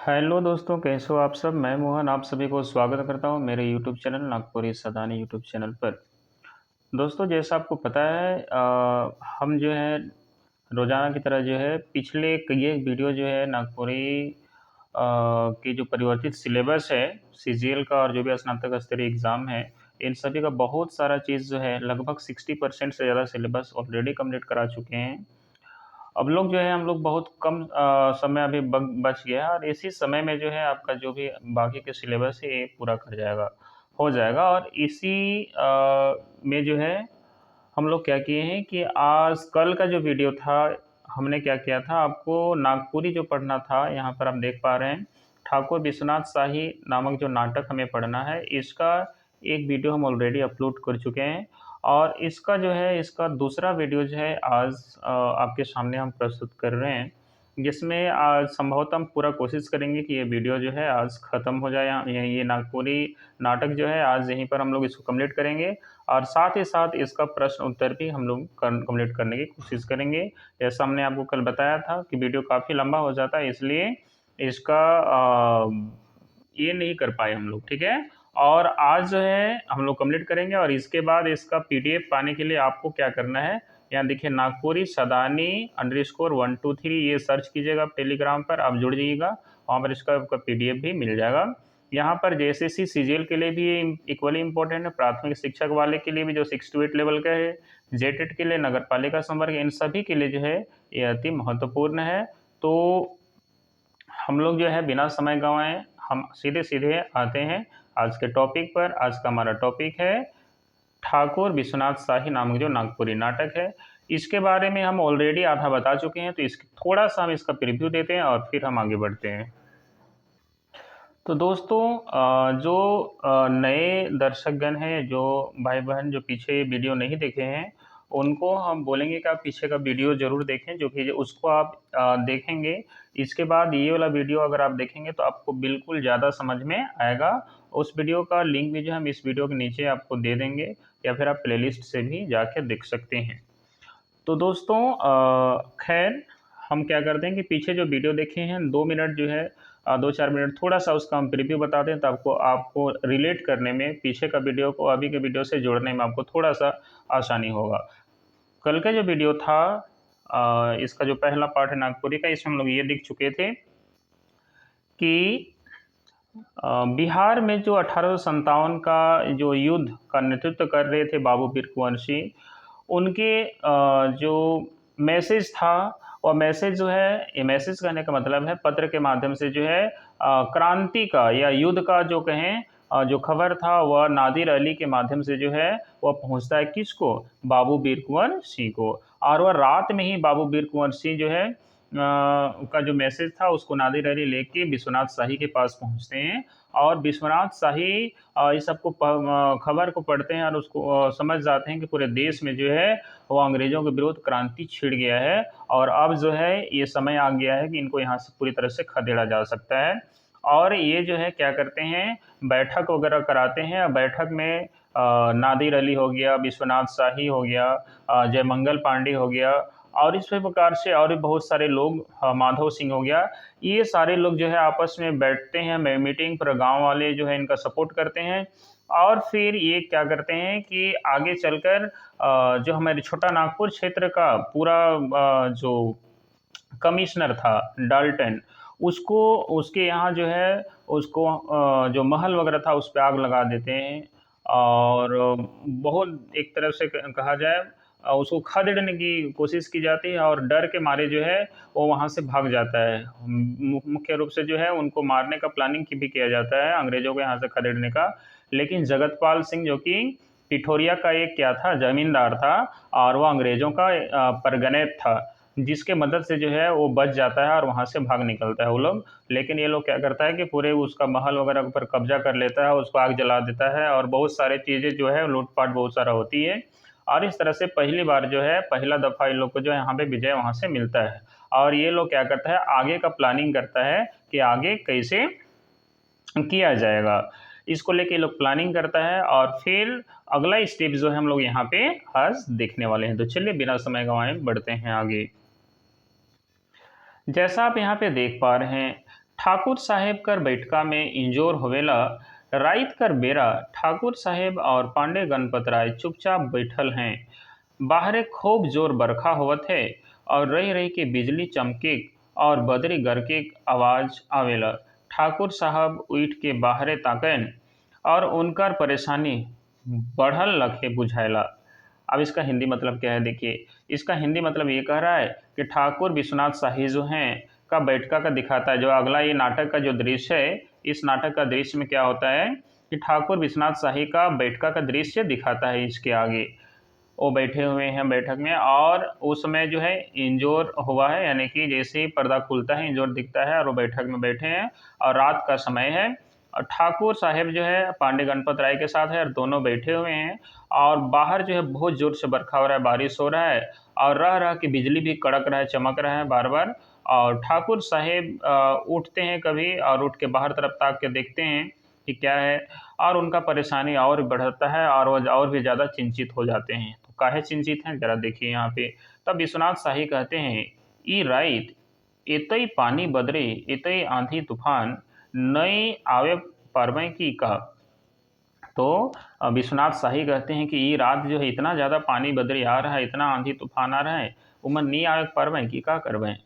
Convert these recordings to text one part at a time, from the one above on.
Hello दोस्तों, कैसे हो आप सब। मैं मोहन आप सभी को स्वागत करता हूं मेरे YouTube channel Nagpuri Sadani YouTube channel पर। दोस्तों, जैसा आपको पता है हम जो है रोज़ाना की तरह जो है पिछले कई एक वीडियो जो है नागपुरी की जो परिवर्तित सिलेबस है सीजीएल का और जो भी स्नातक स्तरीय एग्ज़ाम है, इन सभी का बहुत सारा चीज़ जो है लगभग 60% से ज़्यादा सिलेबस ऑलरेडी कंप्लीट करा चुके हैं। अब लोग जो है हम लोग बहुत कम समय अभी बच गया है और इसी समय में जो है आपका जो भी बाकी के सिलेबस है ये पूरा कर जाएगा हो जाएगा। और इसी में जो है हम लोग क्या किए हैं कि आज कल का जो वीडियो था हमने क्या किया था, आपको नागपुरी जो पढ़ना था यहाँ पर आप देख पा रहे हैं, ठाकुर विश्वनाथ शाही नामक जो नाटक हमें पढ़ना है इसका एक वीडियो हम ऑलरेडी अपलोड कर चुके हैं। और इसका जो है इसका दूसरा वीडियो जो है आज आपके सामने हम प्रस्तुत कर रहे हैं, जिसमें आज संभवतः हम पूरा कोशिश करेंगे कि ये वीडियो जो है आज ख़त्म हो जाए। ये नागपुरी नाटक जो है आज यहीं पर हम लोग इसको कंप्लीट करेंगे और साथ ही साथ इसका प्रश्न उत्तर भी हम लोग कंप्लीट करने की कोशिश करेंगे। जैसा हमने आपको कल बताया था कि वीडियो काफ़ी लंबा हो जाता है, इसलिए इसका ये नहीं कर पाए हम लोग, ठीक है। और आज जो है हम लोग कंप्लीट करेंगे और इसके बाद इसका पीडीएफ पाने के लिए आपको क्या करना है, यहाँ देखिए नागपुरी सदानी _123 ये सर्च कीजिएगा टेलीग्राम पर, आप जुड़ जाइएगा, वहाँ पर इसका आपका पीडीएफ भी मिल जाएगा। यहाँ पर जेएसएससी सीजीएल के लिए भी इक्वली इंपॉर्टेंट है, प्राथमिक शिक्षक वाले के लिए भी जो 6 to 8 लेवल का है, जेटेट के लिए, नगर पालिका संवर्ग, इन सभी के लिए जो है ये अति महत्वपूर्ण है। तो हम लोग जो है बिना समय गंवाए हम सीधे सीधे आते हैं आज के टॉपिक पर। आज का हमारा टॉपिक है ठाकुर विश्वनाथ शाही नामक जो नागपुरी नाटक है। इसके बारे में हम ऑलरेडी आधा बता चुके हैं, तो थोड़ा सा हम इसका प्रीव्यू देते हैं और फिर हम आगे बढ़ते हैं। तो दोस्तों, जो नए दर्शकगण हैं, जो भाई बहन जो पीछे वीडियो नहीं देखे हैं, उनको हम बोलेंगे कि आप पीछे का वीडियो ज़रूर देखें, जो कि उसको आप देखेंगे। इसके बाद ये वाला वीडियो अगर आप देखेंगे तो आपको बिल्कुल ज़्यादा समझ में आएगा। उस वीडियो का लिंक भी जो हम इस वीडियो के नीचे आपको दे देंगे, या फिर आप प्लेलिस्ट से भी जाके देख सकते हैं। तो दोस्तों, खैर हम क्या करते हैं कि पीछे जो वीडियो देखे हैं 2 मिनट जो है 2-4 मिनट थोड़ा सा उसका हम प्रीव्यू बता दें, तो आपको आपको रिलेट करने में पीछे का वीडियो को अभी के वीडियो से जोड़ने में आपको थोड़ा सा आसानी होगा। कल का जो वीडियो था इसका जो पहला पार्ट है नागपुरी का, इसमें हम लोग ये देख चुके थे कि बिहार में जो 1857 का जो युद्ध का नेतृत्व कर रहे थे बाबू वीर कुंवर सिंह, उनके जो मैसेज था, और मैसेज जो है, ये मैसेज कहने का मतलब है पत्र के माध्यम से जो है क्रांति का या युद्ध का जो कहें जो खबर था वह नादिर अली के माध्यम से जो है वह पहुंचता है किसको, बाबू वीर कुंवर सिंह को। और वह रात में ही बाबू वीर कुंवर सिंह जो है का जो मैसेज था उसको नादिर अली लेके विश्वनाथ शाही के पास पहुंचते हैं। और विश्वनाथ शाही इस सबको खबर को पढ़ते हैं और उसको समझ जाते हैं कि पूरे देश में जो है वो अंग्रेज़ों के विरुद्ध क्रांति छिड़ गया है और अब जो है ये समय आ गया है कि इनको यहाँ से पूरी तरह से खदेड़ा जा सकता है। और ये जो है क्या करते हैं, बैठक वगैरह कराते हैं। बैठक में नादिर अली हो गया, विश्वनाथ शाही हो गया, जयमंगल पांडे हो गया, और इस प्रकार से और भी बहुत सारे लोग, माधव सिंह हो गया, ये सारे लोग जो है आपस में बैठते हैं मीटिंग पर। गांव वाले जो है इनका सपोर्ट करते हैं और फिर ये क्या करते हैं कि आगे चलकर जो हमारे छोटा नागपुर क्षेत्र का पूरा जो कमिश्नर था डाल्टन, उसको उसके यहाँ जो है उसको जो महल वगैरह था उस पे आग लगा देते हैं। और बहुत एक तरफ से कहा जाए उसको खदेड़ने की कोशिश की जाती है और डर के मारे जो है वो वहाँ से भाग जाता है। मुख्य रूप से जो है उनको मारने का प्लानिंग की भी किया जाता है, अंग्रेजों को यहाँ से खदेड़ने का। लेकिन जगतपाल सिंह जो कि पिठोरिया का एक क्या था, जमींदार था, और वह अंग्रेजों का परगनेट था, जिसके मदद से जो है वो बच जाता है और वहाँ से भाग निकलता है वो लोग। लेकिन ये लोग क्या करता है कि पूरे उसका महल वगैरह पर कब्जा कर लेता है, उसको आग जला देता है और बहुत सारी चीज़ें जो है लूटपाट बहुत सारा होती है। और इस तरह से पहली बार जो है पहला दफ़ा इन लोग को जो है यहाँ पे विजय वहाँ से मिलता है। और ये लोग क्या करता है, आगे का प्लानिंग करता है कि आगे कैसे किया जाएगा, इसको लेके ये लोग प्लानिंग करता है। और फिर अगला स्टेप जो है हम लोग यहाँ पे आज देखने वाले हैं। तो चलिए बिना समय गंवाए बढ़ते हैं आगे। जैसा आप यहाँ पे देख पा रहे हैं, ठाकुर साहेब कर बैठका में इंजोर होवेला। राइत कर बेरा ठाकुर साहेब और पांडे गणपत राय चुपचाप बैठल हैं। बाहरे खूब जोर बरखा होवत है और रही रही के बिजली चमके और बदरी गरके आवाज आवेला। ठाकुर साहब उठ के बाहरे ताकन और उनकर परेशानी बढ़ल लखे बुझायला। अब इसका हिंदी मतलब क्या है देखिए। इसका हिंदी मतलब ये कह रहा है कि ठाकुर विश्वनाथ शाही जो हैं का बैठका का दिखाता है। जो अगला ये नाटक का जो दृश्य है, इस नाटक का दृश्य में क्या होता है कि ठाकुर विश्वनाथ शाही का बैठका का दृश्य दिखाता है। इसके आगे वो बैठे हुए हैं बैठक में और उस समय जो है इंजोर हुआ है, यानी कि जैसे ही पर्दा खुलता है इंजोर दिखता है और वो बैठक में बैठे हैं और रात का समय है और ठाकुर साहेब जो है पांडे गणपत राय के साथ है और दोनों बैठे हुए हैं और बाहर जो है बहुत जोर से बरखा हो रहा है, बारिश हो रहा है और रह रहा कि बिजली भी कड़क रहा है, चमक रहा है बार बार। और ठाकुर साहेब उठते हैं कभी और उठ के बाहर तरफ ताक के देखते हैं कि क्या है और उनका परेशानी और बढ़ता है और वो और भी ज़्यादा चिंतित हो जाते हैं। तो काहे चिंतित हैं जरा देखिए यहाँ पे। तब विश्वनाथ शाही कहते हैं, ई राइत एतई पानी बदरे एतई आंधी तूफान नई आवे पारवें की का। तो विश्वनाथ शाही कहते हैं कि ये रात जो है इतना ज़्यादा पानी बदरी आ रहा है, इतना आंधी तूफान आ रहा है, उमन नहीं आवे पारवें की का करवें।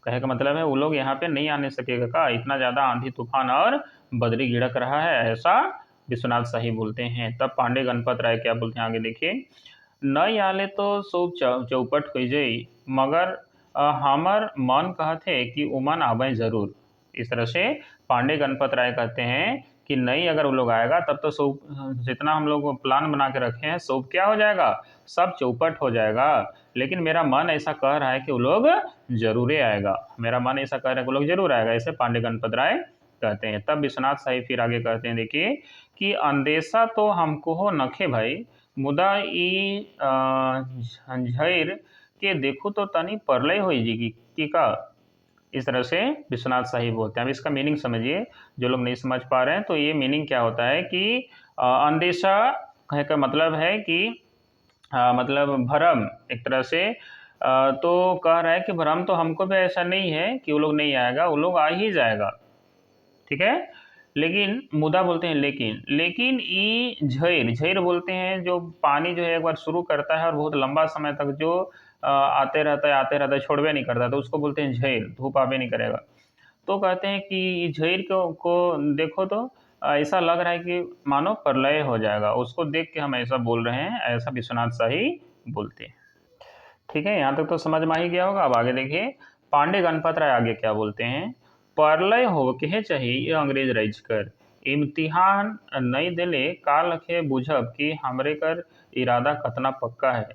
कहे का मतलब है वो लोग यहाँ पे नहीं आने सकेगा का, इतना ज़्यादा आंधी तूफान और बदरी गिड़क रहा है, ऐसा विश्वनाथ शाही बोलते हैं। तब पांडे गणपत राय क्या बोलते हैं आगे देखिए। नहीं आले तो सब चौपट हो जाई, मगर हमर मन कहते कि उमन आवे जरूर। इस तरह से पांडे गणपत राय कहते हैं कि नहीं अगर वो लोग आएगा तब तो सब जितना हम लोग प्लान बना के रखे हैं सब क्या हो जाएगा, सब चौपट हो जाएगा। लेकिन मेरा मन ऐसा कह रहा है कि वो लोग जरूर आएगा, मेरा मन ऐसा कह रहा है कि वो लोग जरूर आएगा, ऐसे पांडे गणपत राय कहते हैं। तब विश्वनाथ साहिब फिर आगे कहते हैं देखिए कि अंदेशा तो हमको हो नखे भाई, मुदा ई झंझैर के देखो तो तनी परलय हो जी की का। इस तरह से विश्वनाथ साहिब बोलते हैं। अब इसका मीनिंग समझिए, जो लोग नहीं समझ पा रहे हैं तो ये मीनिंग क्या होता है कि अंदेशा कहे का मतलब है कि मतलब भरम एक तरह से। तो कह रहा है कि भरम तो हमको भी ऐसा नहीं है कि वो लोग नहीं आएगा, वो लोग आ ही जाएगा, ठीक है। लेकिन मुदा बोलते हैं लेकिन ई झैर झैर बोलते हैं जो पानी जो है एक बार शुरू करता है और बहुत लंबा समय तक जो आते रहता है छोड़वे नहीं करता, तो उसको बोलते हैं झैर, धूप आवे नहीं करेगा। तो कहते हैं कि झैर को देखो तो ऐसा लग रहा है कि मानो प्रलय हो जाएगा, उसको देख के हम ऐसा बोल रहे हैं, ऐसा विश्वनाथ शाही बोलते हैं। ठीक है, यहाँ तक तो समझ में आ ही गया होगा। अब आगे देखिए पांडे गणपत राय आगे क्या बोलते हैं। परलय होके चाहिए ये अंग्रेज राइज कर, इम्तिहान नहीं दिले का लखे बुझब कि हमरे कर इरादा कतना पक्का है।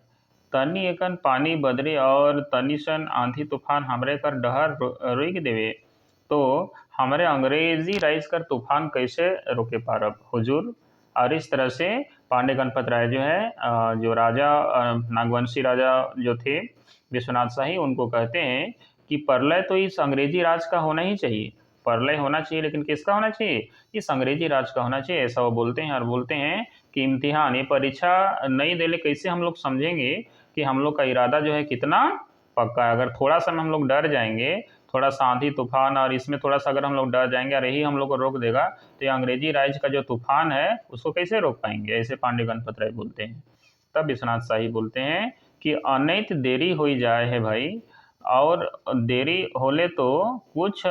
तनी एकन पानी बदरे और तनी सन आंधी तूफान हमरे कर डहर रोक देवे तो हमरे अंग्रेजी राइज कर तूफान कैसे रोके पारब हुजूर। और इस तरह से पांडे गणपत राय जो है जो राजा नागवंशी राजा जो थे विश्वनाथ शाही, उनको कहते हैं कि प्रलय तो इस अंग्रेजी राज का होना ही चाहिए, प्रलय होना चाहिए, लेकिन किसका होना चाहिए, इस अंग्रेजी राज का होना चाहिए, ऐसा वो बोलते हैं। और बोलते हैं कि इम्तिहान ये परीक्षा नहीं देले कैसे हम लोग समझेंगे कि हम लोग का इरादा जो है कितना पक्का है। अगर थोड़ा सा हम लोग डर जाएंगे, थोड़ा सा आंधी तूफान और इसमें थोड़ा सा अगर हम लोग डर जाएंगे और यही हम लोग को रोक देगा तो ये अंग्रेजी राज का जो तूफान है उसको कैसे रोक पाएंगे, ऐसे पांडे गणपत राय बोलते हैं। तब विश्वनाथ शाही बोलते हैं कि अनैत देरी हो जाए है भाई, और देरी होले तो कुछ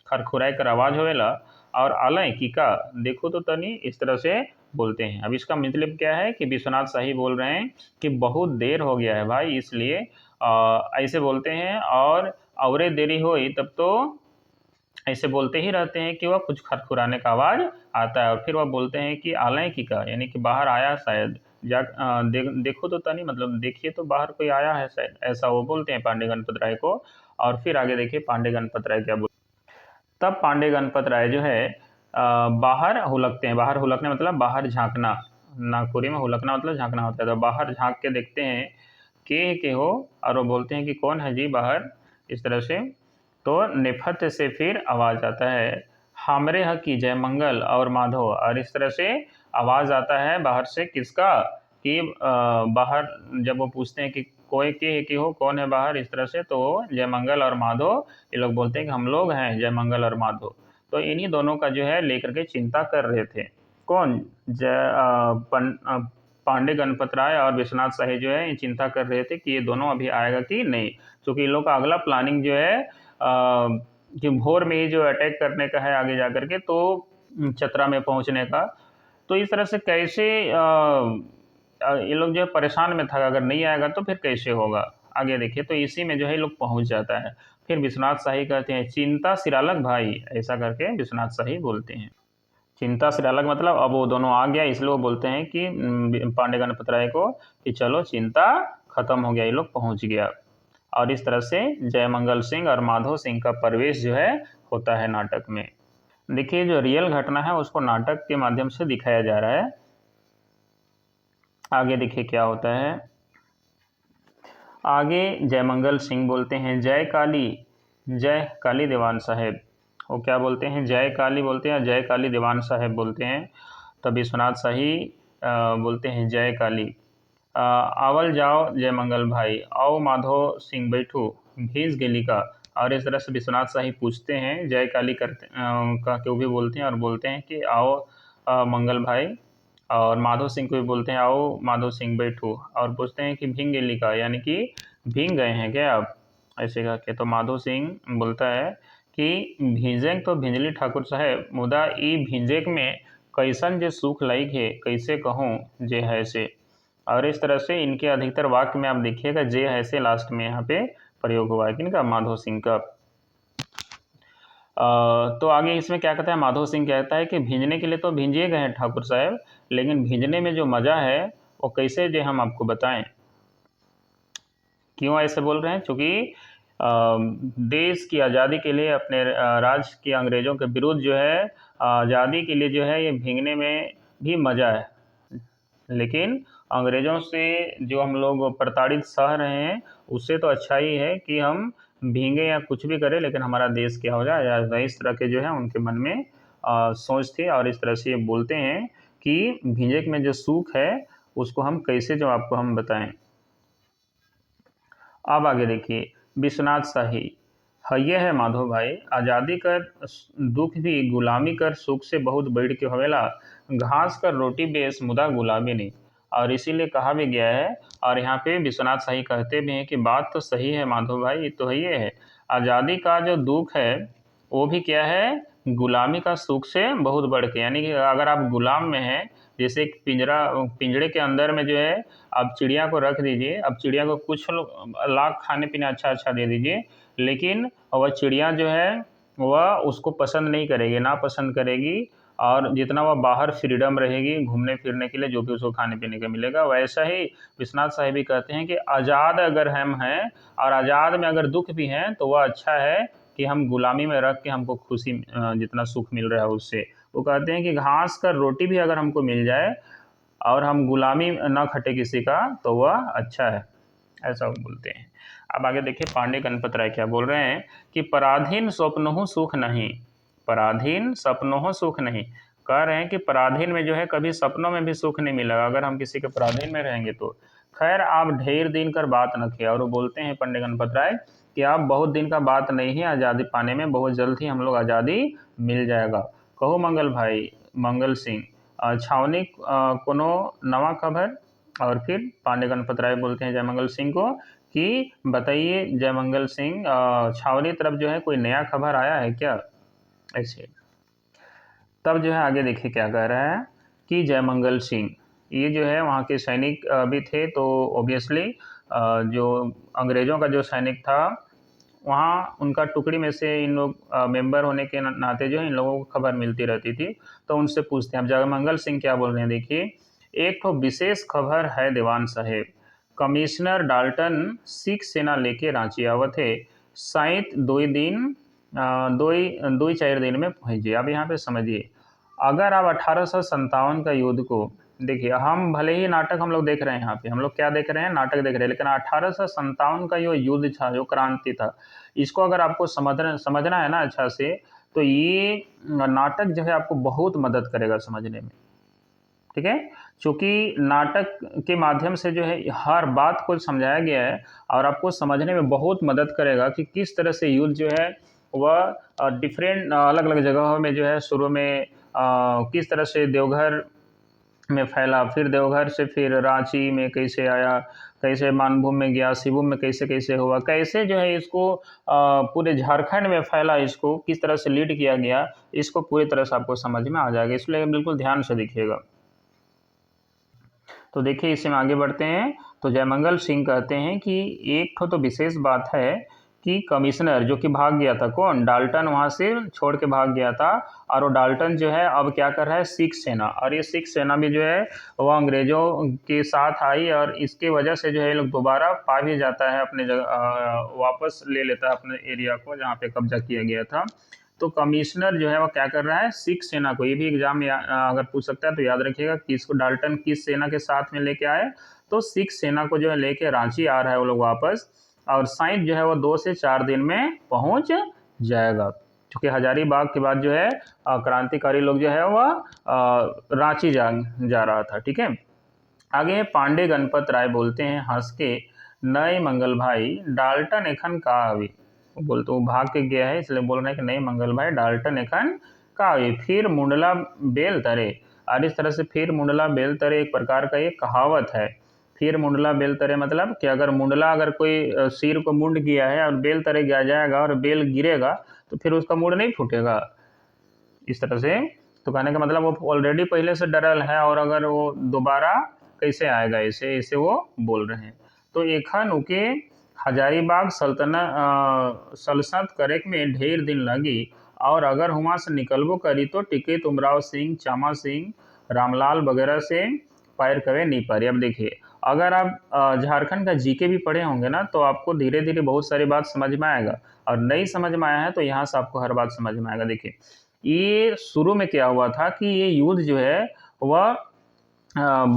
खरखुराई कर आवाज होवेला और आलय की का देखो तो तनी, इस तरह से बोलते हैं। अब इसका मतलब क्या है कि विश्वनाथ शाही बोल रहे हैं कि बहुत देर हो गया है भाई, इसलिए ऐसे बोलते हैं। और देरी हुई तब तो ऐसे बोलते ही रहते हैं कि वह कुछ खरखुराने का आवाज़ आता है। और फिर वह बोलते हैं कि आलय की का, यानी कि बाहर आया शायद, देखो तो तनी मतलब देखिए तो बाहर कोई आया है शायद, ऐसा वो बोलते हैं पांडे गणपत राय को। और फिर आगे देखिए पांडे गणपत राय क्या बोलते। तब पांडे गणपत राय जो है बाहर हुलकते हैं। बाहर हुलकने मतलब बाहर झांकना, नागपुरी में हुलकना मतलब झांकना होता है। तो बाहर झांक के देखते हैं के हो, और वो बोलते हैं कि कौन है जी बाहर, इस तरह से। तो नेपथ्य से फिर आवाज़ आता है हमरे हक की जय मंगल और माधव, और इस तरह से आवाज़ आता है बाहर से किसका, कि बाहर जब वो पूछते हैं कि कोई की हो, कौन है बाहर, इस तरह से। तो जयमंगल और माधो ये लोग बोलते हैं कि हम लोग हैं जयमंगल और माधो। तो इन्हीं दोनों का जो है लेकर के चिंता कर रहे थे। कौन? पांडे गणपत राय और विश्वनाथ शाही जो है ये चिंता कर रहे थे कि ये दोनों अभी आएगा कि नहीं, क्योंकि इन लोग का अगला प्लानिंग जो है कि भोर में ही जो अटैक करने का है आगे जा करके, तो चतरा में पहुंचने का। तो इस तरह से कैसे ये लोग जो है परेशान में था, अगर नहीं आएगा तो फिर कैसे होगा। आगे देखिए, तो इसी में जो है ये लोग पहुंच जाता है। फिर विश्वनाथ शाही कहते हैं, चिंता सिरालक भाई, ऐसा करके विश्वनाथ शाही बोलते हैं। चिंता सिरालक मतलब अब वो दोनों आ गया, इसलिए वो बोलते हैं कि पांडे गणपत राय को कि चलो चिंता खत्म हो गया, ये लोग पहुंच गया। और इस तरह से जयमंगल सिंह और माधो सिंह का प्रवेश जो है होता है नाटक में। देखिए, जो रियल घटना है उसको नाटक के माध्यम से दिखाया जा रहा है। आगे देखिए क्या होता है। आगे जयमंगल सिंह बोलते हैं, जय काली, जय काली दीवान साहेब। वो क्या बोलते हैं? जय काली बोलते हैं, जय काली दीवान साहेब बोलते हैं। तब विश्वनाथ शाही बोलते हैं, जय काली। आवल जाओ जयमंगल भाई, आओ माधो सिंह बैठू, भीज गेली का। और इस तरह से विश्वनाथ शाही पूछते हैं, जय काली करते का क्यों भी बोलते हैं, और बोलते हैं कि आओ मंगल भाई। और माधो सिंह को भी बोलते हैं, आओ माधो सिंह बैठो। और पूछते हैं कि भींग गेली का, यानी कि भींग गए हैं क्या आप, ऐसे कह के। तो माधो सिंह बोलता है कि भीजेंग तो भिंजली ठाकुर साहेब, मुदा ई भींजेक में कैसन जे सुख लाइक है, कैसे कहूँ जे है से। और इस तरह से इनके अधिकतर वाक्य में आप देखिएगा जे है से लास्ट में यहाँ पे प्रयोग हुआ है, किनका? माधो सिंह का। तो आगे इसमें क्या कहता है, माधो सिंह कहता है कि भींजने के लिए तो भींजे गए हैं ठाकुर साहब, लेकिन भींजने में जो मज़ा है वो कैसे जो हम आपको बताएं। क्यों ऐसे बोल रहे हैं? क्योंकि देश की आज़ादी के लिए, अपने राज्य के अंग्रेज़ों के विरुद्ध जो है आज़ादी के लिए जो है ये भींगने में भी मज़ा है, लेकिन अंग्रेज़ों से जो हम लोग प्रताड़ित सह रहे हैं उससे तो अच्छा ही है कि हम भींगे या कुछ भी करें, लेकिन हमारा देश क्या हो जाए आज़ाद। इस तरह के जो है उनके मन में सोच थी, और इस तरह से ये बोलते हैं कि भींजे में जो सुख है उसको हम कैसे जो आपको हम बताएं। अब आगे देखिए, विश्वनाथ शाही, ये है माधो भाई, आज़ादी कर दुख भी, गुलामी कर सुख से बहुत बढ़ के होवेला, घास कर रोटी बेस मुदा गुलामी नहीं। और इसीलिए कहा भी गया है, और यहाँ पे विश्वनाथ शाही कहते भी हैं कि बात तो सही है माधो भाई, ये तो ये है, आज़ादी का जो दुख है वो भी क्या है, गुलामी का सुख से बहुत बढ़ के। यानी कि अगर आप गुलाम में हैं, जैसे एक पिंजरे के अंदर में जो है आप चिड़िया को रख दीजिए, अब चिड़िया को कुछ लाख खाने पीने अच्छा अच्छा दे दीजिए, लेकिन वह चिड़िया जो है वह उसको पसंद नहीं करेगी, ना पसंद करेगी। और जितना वह बाहर फ्रीडम रहेगी घूमने फिरने के लिए, जो भी उसको खाने पीने का मिलेगा, वैसा ही विश्वनाथ साहब भी कहते हैं कि आज़ाद अगर हम हैं और आज़ाद में अगर दुख भी हैं तो वह अच्छा है कि हम गुलामी में रख के हमको खुशी जितना सुख मिल रहा है उससे। वो कहते हैं कि घास का रोटी भी अगर हमको मिल जाए और हम गुलामी ना खटे किसी का, तो वह अच्छा है, ऐसा वो बोलते हैं। अब आगे देखिए, पांडे गणपत राय क्या बोल रहे हैं कि पराधीन स्वप्नों सुख नहीं, पराधीन सपनों सुख नहीं। कह रहे हैं कि पराधीन में जो है कभी सपनों में भी सुख नहीं मिलेगा अगर हम किसी के पराधीन में रहेंगे तो। खैर, आप ढेर दिन कर बात न किया। और वो बोलते हैं पंडित गणपत राय कि आप बहुत दिन का बात नहीं है आज़ादी पाने में, बहुत जल्द ही हम लोग आज़ादी मिल जाएगा। कहो मंगल भाई, मंगल सिंह, छावनी कोनो नवा खबर। और फिर पांडे गणपत राय बोलते हैं जयमंगल सिंह को कि बताइए जयमंगल सिंह, छावनी तरफ जो है कोई नया खबर आया है क्या, ऐसे। तब जो है आगे देखिए क्या कह रहा है कि जयमंगल सिंह ये जो है वहाँ के सैनिक भी थे, तो ऑब्वियसली जो अंग्रेज़ों का जो सैनिक था वहाँ उनका टुकड़ी में से इन लोग मेंबर होने के नाते जो है इन लोगों को खबर मिलती रहती थी। तो उनसे पूछते हैं। अब जयमंगल सिंह क्या बोल रहे हैं देखिए, एक तो विशेष खबर है दीवान साहेब, कमिश्नर डाल्टन सिख सेना लेके रांची आवत है, शायद दो ही 4 दिन में पहुँचे। अब यहाँ पे समझिए, अगर आप 1857 का युद्ध को देखिए, हम भले ही नाटक हम लोग देख रहे हैं, यहाँ पे हम लोग क्या देख रहे हैं, नाटक देख रहे हैं, लेकिन 1857 का जो युद्ध था, जो क्रांति था, इसको अगर आपको समझना है ना अच्छा से, तो ये नाटक जो है आपको बहुत मदद करेगा समझने में। ठीक है। चूँकि नाटक के माध्यम से जो है हर बात को समझाया गया है और आपको समझने में बहुत मदद करेगा कि किस तरह से युद्ध जो है वह डिफरेंट अलग-अलग जगहों में जो है शुरू में किस तरह से देवघर में फैला, फिर देवघर से फिर रांची में कैसे आया, कैसे मानभूम में गया, सिवूम में कैसे-कैसे हुआ, कैसे जो है इसको पूरे झारखंड में फैला, इसको किस तरह से लीड किया गया, इसको पूरी तरह से आपको समझ में आ जाएगा, इसलिए बिल्कुल ध्यान से देखिएगा। तो देखिए इससे हम आगे बढ़ते हैं। तो जयमंगल सिंह कहते हैं कि एक ठो तो विशेष बात है कि कमिश्नर जो कि भाग गया था, कौन, डाल्टन, वहाँ से छोड़ के भाग गया था और वो डाल्टन जो है अब क्या कर रहा है, सिख सेना, और ये सिख सेना भी जो है वो अंग्रेज़ों के साथ आई और इसके वजह से जो है ये लोग दोबारा पा भी जाता है अपने जगह, वापस ले लेता है अपने एरिया को जहाँ पे कब्जा किया गया था। तो कमिश्नर जो है वो क्या कर रहा है, सिख सेना को, ये भी एग्जाम में अगर पूछ सकता है तो याद रखिएगा कि इसको डाल्टन किस सेना के साथ में लेके आए, तो सिख सेना को जो है लेके रांची आ रहा है वो लोग वापस, और साइंस जो है वो 2 से 4 दिन में पहुंच जाएगा, क्योंकि हजारीबाग के बाद जो है क्रांतिकारी लोग जो है वह रांची जा रहा था। ठीक है, आगे है पांडे गणपत राय बोलते हैं हंस के, नए मंगल भाई डाल्टन एखन का आवी, बोलते वो भाग के गया है इसलिए बोल रहे हैं कि नए मंगल भाई डाल्टन एखन का आवी, फिर मुंडला बेल तरे, और इस तरह से फिर मुंडला बेल तरे एक प्रकार का ये कहावत है। फिर मुंडला बेल तरे मतलब कि अगर मुंडला, अगर कोई सिर को मुंड गया है और बेल तरे गिर जाएगा और बेल गिरेगा तो फिर उसका मुंड नहीं फूटेगा, इस तरह से। तो कहने का मतलब वो ऑलरेडी पहले से डरल है और अगर वो दोबारा कैसे आएगा, इसे इसे वो बोल रहे हैं। तो एखन उके हजारीबाग सल्तनत करेक में ढेर दिन लगी, और अगर हुआ से निकलबो करी तो टिके तुमराव सिंह, चामा सिंह, रामलाल वगैरह से पैर कवे नहीं पारी। अब देखिए, अगर आप झारखंड का जीके भी पढ़े होंगे ना तो आपको धीरे धीरे बहुत सारी बात समझ में आएगा, और नहीं समझ में आया है तो यहाँ से आपको हर बात समझ में आएगा। देखिए ये शुरू में क्या हुआ था कि ये युद्ध जो है वह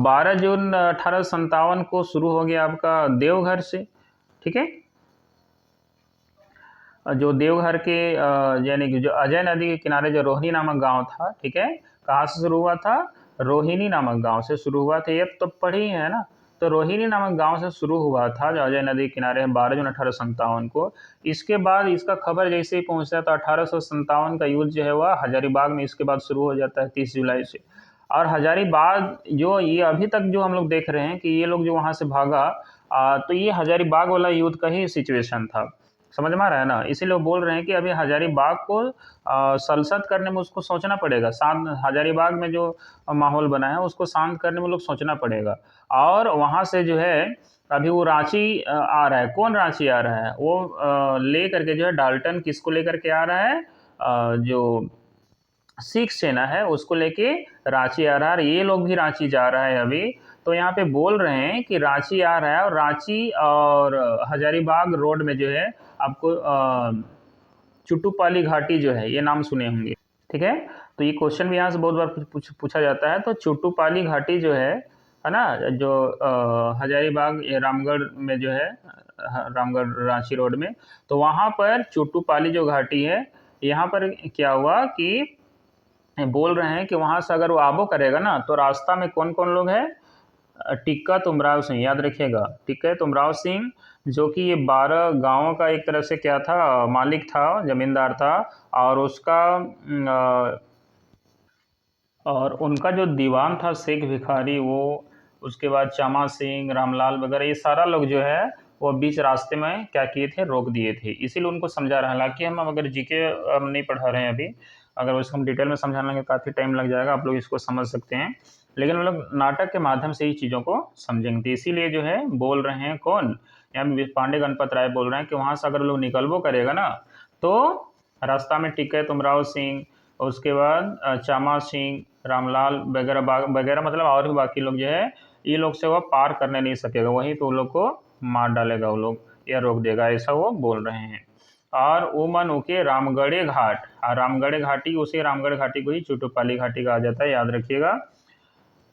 12 जून 1857 को शुरू हो गया आपका देवघर से। ठीक है, जो देवघर के यानी कि जो अजय नदी के किनारे जो रोहिणी नामक गांव था, ठीक है, कहाँ से शुरू हुआ था, रोहिणी नामक गांव से शुरू हुआ था, ये तो पढ़ी है ना। तो रोहिणी नामक गांव से शुरू हुआ था जो अजय नदी के किनारे 12 जून 1857 को। इसके बाद इसका खबर जैसे ही पहुंचता है तो 1857 का युद्ध जो है वह हजारीबाग में इसके बाद शुरू हो जाता है 30 जुलाई से। और हजारीबाग जो ये अभी तक जो हम लोग देख रहे हैं कि ये लोग जो वहाँ से भागा, तो ये हजारीबाग वाला युद्ध का ही सिचुएशन था, समझ में आ रहा है ना। इसीलिए वो बोल रहे हैं कि अभी हजारीबाग को सल्सत करने में उसको सोचना पड़ेगा, शांत, हजारीबाग में जो माहौल बना है उसको शांत करने में लोग सोचना पड़ेगा। और वहाँ से जो है अभी वो रांची आ रहा है, कौन रांची आ रहा है, वो ले करके जो है डाल्टन किसको लेकर के आ रहा है, जो सिख सेना है उसको लेके रांची आ रहा है, ये लोग भी रांची जा रहा है अभी। तो यहाँ पे बोल रहे हैं कि रांची आ रहा है, और रांची और हजारीबाग रोड में जो है आपको चुटुपाली घाटी जो है, ये नाम सुने होंगे। ठीक है, तो ये क्वेश्चन भी यहाँ से बहुत बार पूछा जाता है। तो चुटुपाली घाटी जो है ना, जो हजारीबाग रामगढ़ में जो है, रामगढ़ रांची रोड में, तो वहाँ पर चुटुपाली जो घाटी है, यहाँ पर क्या हुआ कि बोल रहे हैं कि वहाँ से अगर वो आबो करेगा ना तो रास्ता में कौन कौन लोग हैं, टिक्का तुमराव सिंह, याद रखिएगा, टिक्का तुमराव सिंह, जो कि ये 12 गांवों का एक तरह से क्या था, मालिक था, जमींदार था, और उसका और उनका जो दीवान था शेख भिखारी, वो, उसके बाद चामा सिंह, रामलाल वगैरह, ये सारा लोग जो है वो बीच रास्ते में क्या किए थे, रोक दिए थे। इसीलिए उनको समझा रहे हैं। हालांकि हम अगर जीके हम नहीं पढ़ा रहे हैं अभी, अगर उसको हम डिटेल में समझाने लगे काफ़ी टाइम लग जाएगा, आप लोग इसको समझ सकते हैं, लेकिन हम लोग नाटक के माध्यम से ही चीज़ों को समझेंगे। तो इसीलिए जो है बोल रहे हैं कौन, यहाँ पे पांडे गणपत राय बोल रहे हैं कि वहाँ से अगर लोग निकलबो करेगा ना तो रास्ता में टिक्का तुमराव सिंह, उसके बाद चामा सिंह, रामलाल वगैरह वगैरह, मतलब और भी बाकी लोग जो है, ये लोग से वह पार करने नहीं सकेगा, वहीं पे वो लोग को मार डालेगा वो लोग या रोक देगा, ऐसा वो बोल रहे हैं। और उमन उके रामगढ़े घाट, और रामगढ़े घाटी, उसी रामगढ़ घाटी को ही चुटुपाली घाटी कहा जाता है, याद रखिएगा,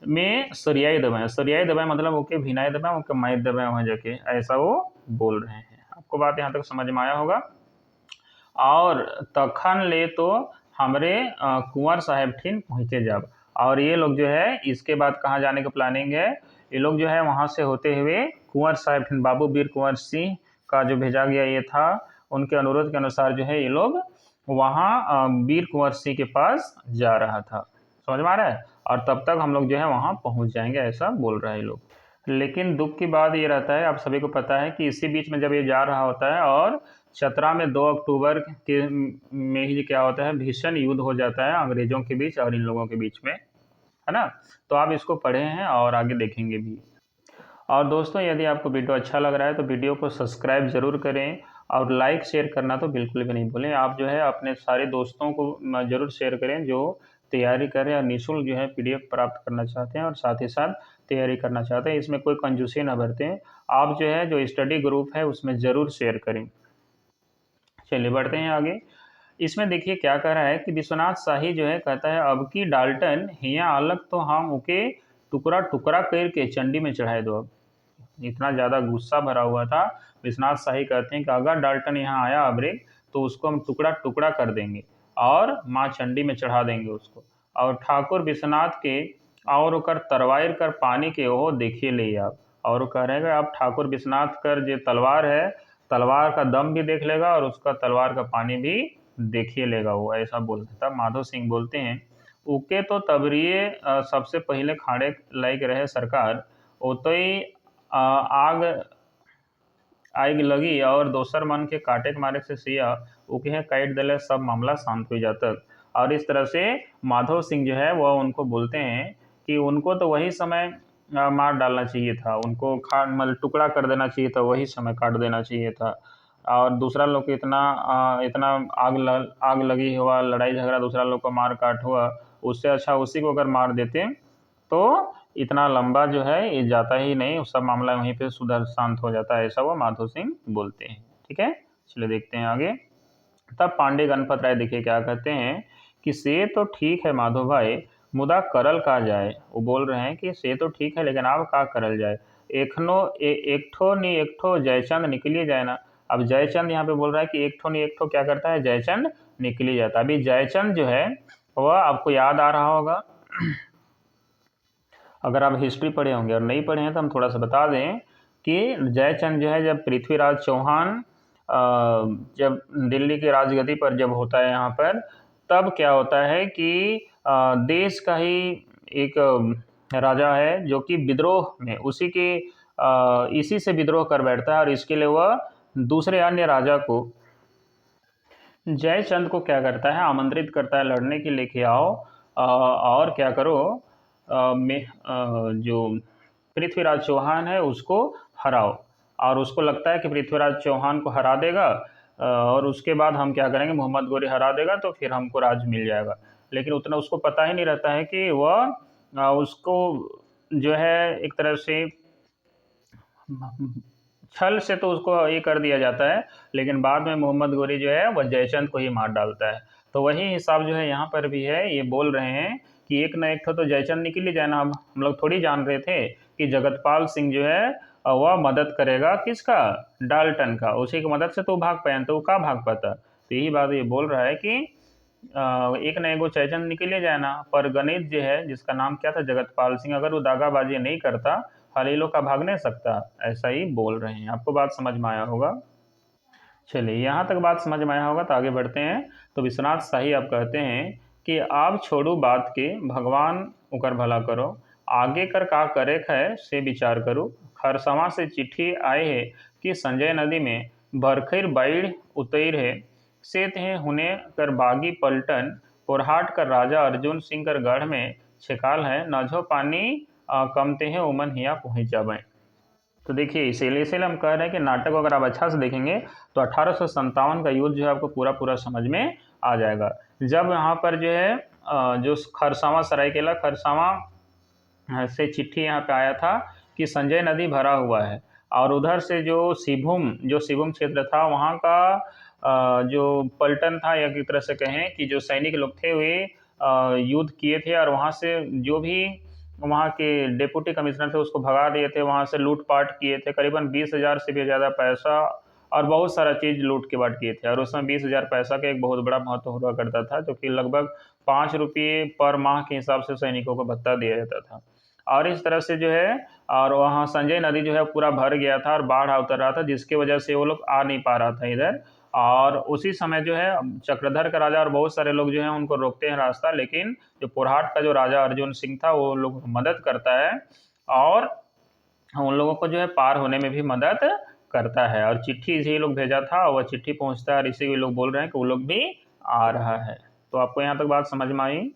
में सरियाई दबाएं, सरियाई दबाएं मतलब ओके भिनाई दबाएं, ओके माई दबाएं वहाँ जाके, ऐसा वो बोल रहे हैं। आपको बात यहाँ तक समझ में आया होगा। और तखन ले तो हमरे कुंवर साहेब ठीन पहुँचे जब, और ये लोग जो है इसके बाद कहाँ जाने का प्लानिंग है, ये लोग जो है वहाँ से होते हुए कुंवर साहिब बाबू वीर कुंवर सिंह का जो भेजा गया ये था, उनके अनुरोध के अनुसार जो है ये लोग वहाँ वीर कुंवर सिंह के पास जा रहा था। समझ में आ रहा है? और तब तक हम लोग जो है वहाँ पहुँच जाएंगे, ऐसा बोल रहा है ये लोग। लेकिन दुख की बात ये रहता है, आप सभी को पता है कि इसी बीच में जब ये जा रहा होता है और चतरा में 2 अक्टूबर के में ही क्या होता है, भीषण युद्ध हो जाता है अंग्रेजों के बीच और इन लोगों के बीच में, है ना? तो आप इसको पढ़े हैं और आगे देखेंगे भी। और दोस्तों यदि आपको वीडियो अच्छा लग रहा है तो वीडियो को सब्सक्राइब ज़रूर करें और लाइक शेयर करना तो बिल्कुल भी नहीं भूलें। आप जो है अपने सारे दोस्तों को ज़रूर शेयर करें जो तैयारी करें और निःशुल्क जो है पीडीएफ प्राप्त करना चाहते हैं और साथ ही साथ तैयारी करना चाहते हैं। इसमें कोई कंजूसी ना बरतें। आप जो है जो स्टडी ग्रुप है उसमें ज़रूर शेयर करें। चलिए बढ़ते हैं आगे। इसमें देखिए क्या कह रहा है कि विश्वनाथ शाही जो है कहता है, अब की डाल्टन हिया अलग तो हम उके टुकड़ा टुकड़ा करके चंडी में चढ़ाए दो। अब इतना ज़्यादा गुस्सा भरा हुआ था। विश्वनाथ शाही कहते हैं कि अगर डाल्टन यहाँ आया अबरेग तो उसको हम टुकड़ा टुकड़ा कर देंगे और माँ चंडी में चढ़ा देंगे उसको। और ठाकुर विश्वनाथ के और ओकर तरवार कर पानी के ओहो देखिए ले आप। और वो कह रहे हैं आप ठाकुर विश्वनाथ कर जो तलवार है, तलवार का दम भी देख लेगा और उसका तलवार का पानी भी देखिए लेगा वो, ऐसा बोलता था। माधो सिंह बोलते हैं उके तो तबरिए सबसे पहले खाड़े लायक रहे सरकार, ओतई आग आग लगी और दोसर मन के काटे के मारे से सिया उके काट दिले, सब मामला शांत हो जाता। और इस तरह से माधव सिंह जो है वह उनको बोलते हैं कि उनको तो वही समय मार डालना चाहिए था, उनको मतलब टुकड़ा कर देना चाहिए था, वही समय काट देना चाहिए था। और दूसरा लोग को इतना आग लगी हुआ, लड़ाई झगड़ा दूसरा लोग को मार काट हुआ, उससे अच्छा उसी को अगर मार देते तो इतना लंबा जो है ये जाता ही नहीं, सब मामला वहीं पे सुधर शांत हो जाता है, ऐसा वो माधो सिंह बोलते हैं। ठीक है, चलिए देखते हैं आगे। तब पांडे गणपत राय देखिए क्या कहते हैं कि से तो ठीक है माधो भाई, मुदा करल का जाए। वो बोल रहे हैं कि से तो ठीक है लेकिन अब का करल जाए, एक ठो जयचंद निकली जाए ना। अब जयचंद यहाँ पे बोल रहा है कि एक ठो क्या करता है, जयचंद निकली जाता है। अभी जयचंद जो है वह आपको याद आ रहा होगा अगर आप हिस्ट्री पढ़े होंगे, और नहीं पढ़े हैं तो हम थोड़ा सा बता दें कि जयचंद जो है जब पृथ्वीराज चौहान जब दिल्ली की राजगद्दी पर जब होता है यहाँ पर, तब क्या होता है कि देश का ही एक राजा है जो कि विद्रोह में इसी से विद्रोह कर बैठता है और इसके लिए वह दूसरे अन्य राजा को, जयचंद को क्या करता है, आमंत्रित करता है लड़ने के लिए कि आओ और क्या करो, जो पृथ्वीराज चौहान है उसको हराओ। और उसको लगता है कि पृथ्वीराज चौहान को हरा देगा और उसके बाद हम क्या करेंगे, मोहम्मद गोरी हरा देगा तो फिर हमको राज मिल जाएगा। लेकिन उतना उसको पता ही नहीं रहता है कि वह उसको जो है एक तरह से छल से तो उसको ये कर दिया जाता है, लेकिन बाद में मोहम्मद गोरी जो है वह जयचंद को ही मार डालता है। तो वही हिसाब जो है यहाँ पर भी है। ये बोल रहे हैं कि एक न एक तो जयचंद निकल ही जाए ना। हम लोग थोड़ी जान रहे थे कि जगतपाल सिंह जो है वह मदद करेगा किसका, डाल्टन का, उसी की मदद से तो भाग पाए, तो वो का भाग पाता। तो यही बात ये बोल रहा है कि एक न एगो जयचंद निकल ही जाए ना, पर गणित जो है जिसका नाम क्या था जगतपाल सिंह, अगर वो दागाबाजी नहीं करता हलीलों का भाग नहीं सकता, ऐसा ही बोल रहे हैं। आपको बात समझ में आया होगा। चलिए यहाँ तक बात समझ में आया होगा तो आगे बढ़ते हैं। तो विश्वनाथ शाही आप कहते हैं कि आप छोड़ो बात के, भगवान उकर भला करो, आगे कर का करे है से विचार करो। खरसवां से चिट्ठी आए है कि संजय नदी में बरखैर बाढ़ उतर है, से हैं हुने कर बागी पलटन, पुरहाट कर राजा अर्जुन सिंह कर गढ़ में छिकाल है, नझो पानी कमते हैं उमन हिया पहुँच जाबे। तो देखिए इसीलिए हम कह रहे हैं कि नाटक अगर आप अच्छा से देखेंगे तो 1857 का युद्ध जो है आपको पूरा पूरा समझ में आ जाएगा। जब यहाँ पर जो है जो खरसावां सरायकेला खरसावां से चिट्ठी यहाँ पे आया था कि संजय नदी भरा हुआ है, और उधर से जो शिवम क्षेत्र था वहाँ का जो पलटन था, या एक तरह से कहें कि जो सैनिक लोग थे वे युद्ध किए थे और वहाँ से जो भी वहाँ के डिप्टी कमिश्नर थे उसको भगा दिए थे, वहाँ से लूटपाट किए थे। करीबन 20,000 से भी ज़्यादा पैसा और बहुत सारा चीज़ लूट के बाट किए थे। और उस समय 20,000 पैसा का एक बहुत बड़ा महत्व हुआ करता था, जो कि लगभग 5 रुपये पर माह के हिसाब से सैनिकों को भत्ता दिया जाता था। और इस तरह से जो है, और वहाँ संजय नदी जो है पूरा भर गया था और बाढ़ उतर रहा था, जिसकी वजह से वो लोग आ नहीं पा रहा था इधर। और उसी समय जो है चक्रधर का राजा और बहुत सारे लोग जो हैं उनको रोकते हैं रास्ता, लेकिन जो पोरहाट का जो राजा अर्जुन सिंह था वो लोग मदद करता है और उन लोगों को जो है पार होने में भी मदद करता है। और चिट्ठी इसे लोग भेजा था और वह चिट्ठी पहुंचता है और इसी लोग बोल रहे हैं कि वो लोग भी आ रहा है। तो आपको यहाँ तक बात समझ में आई?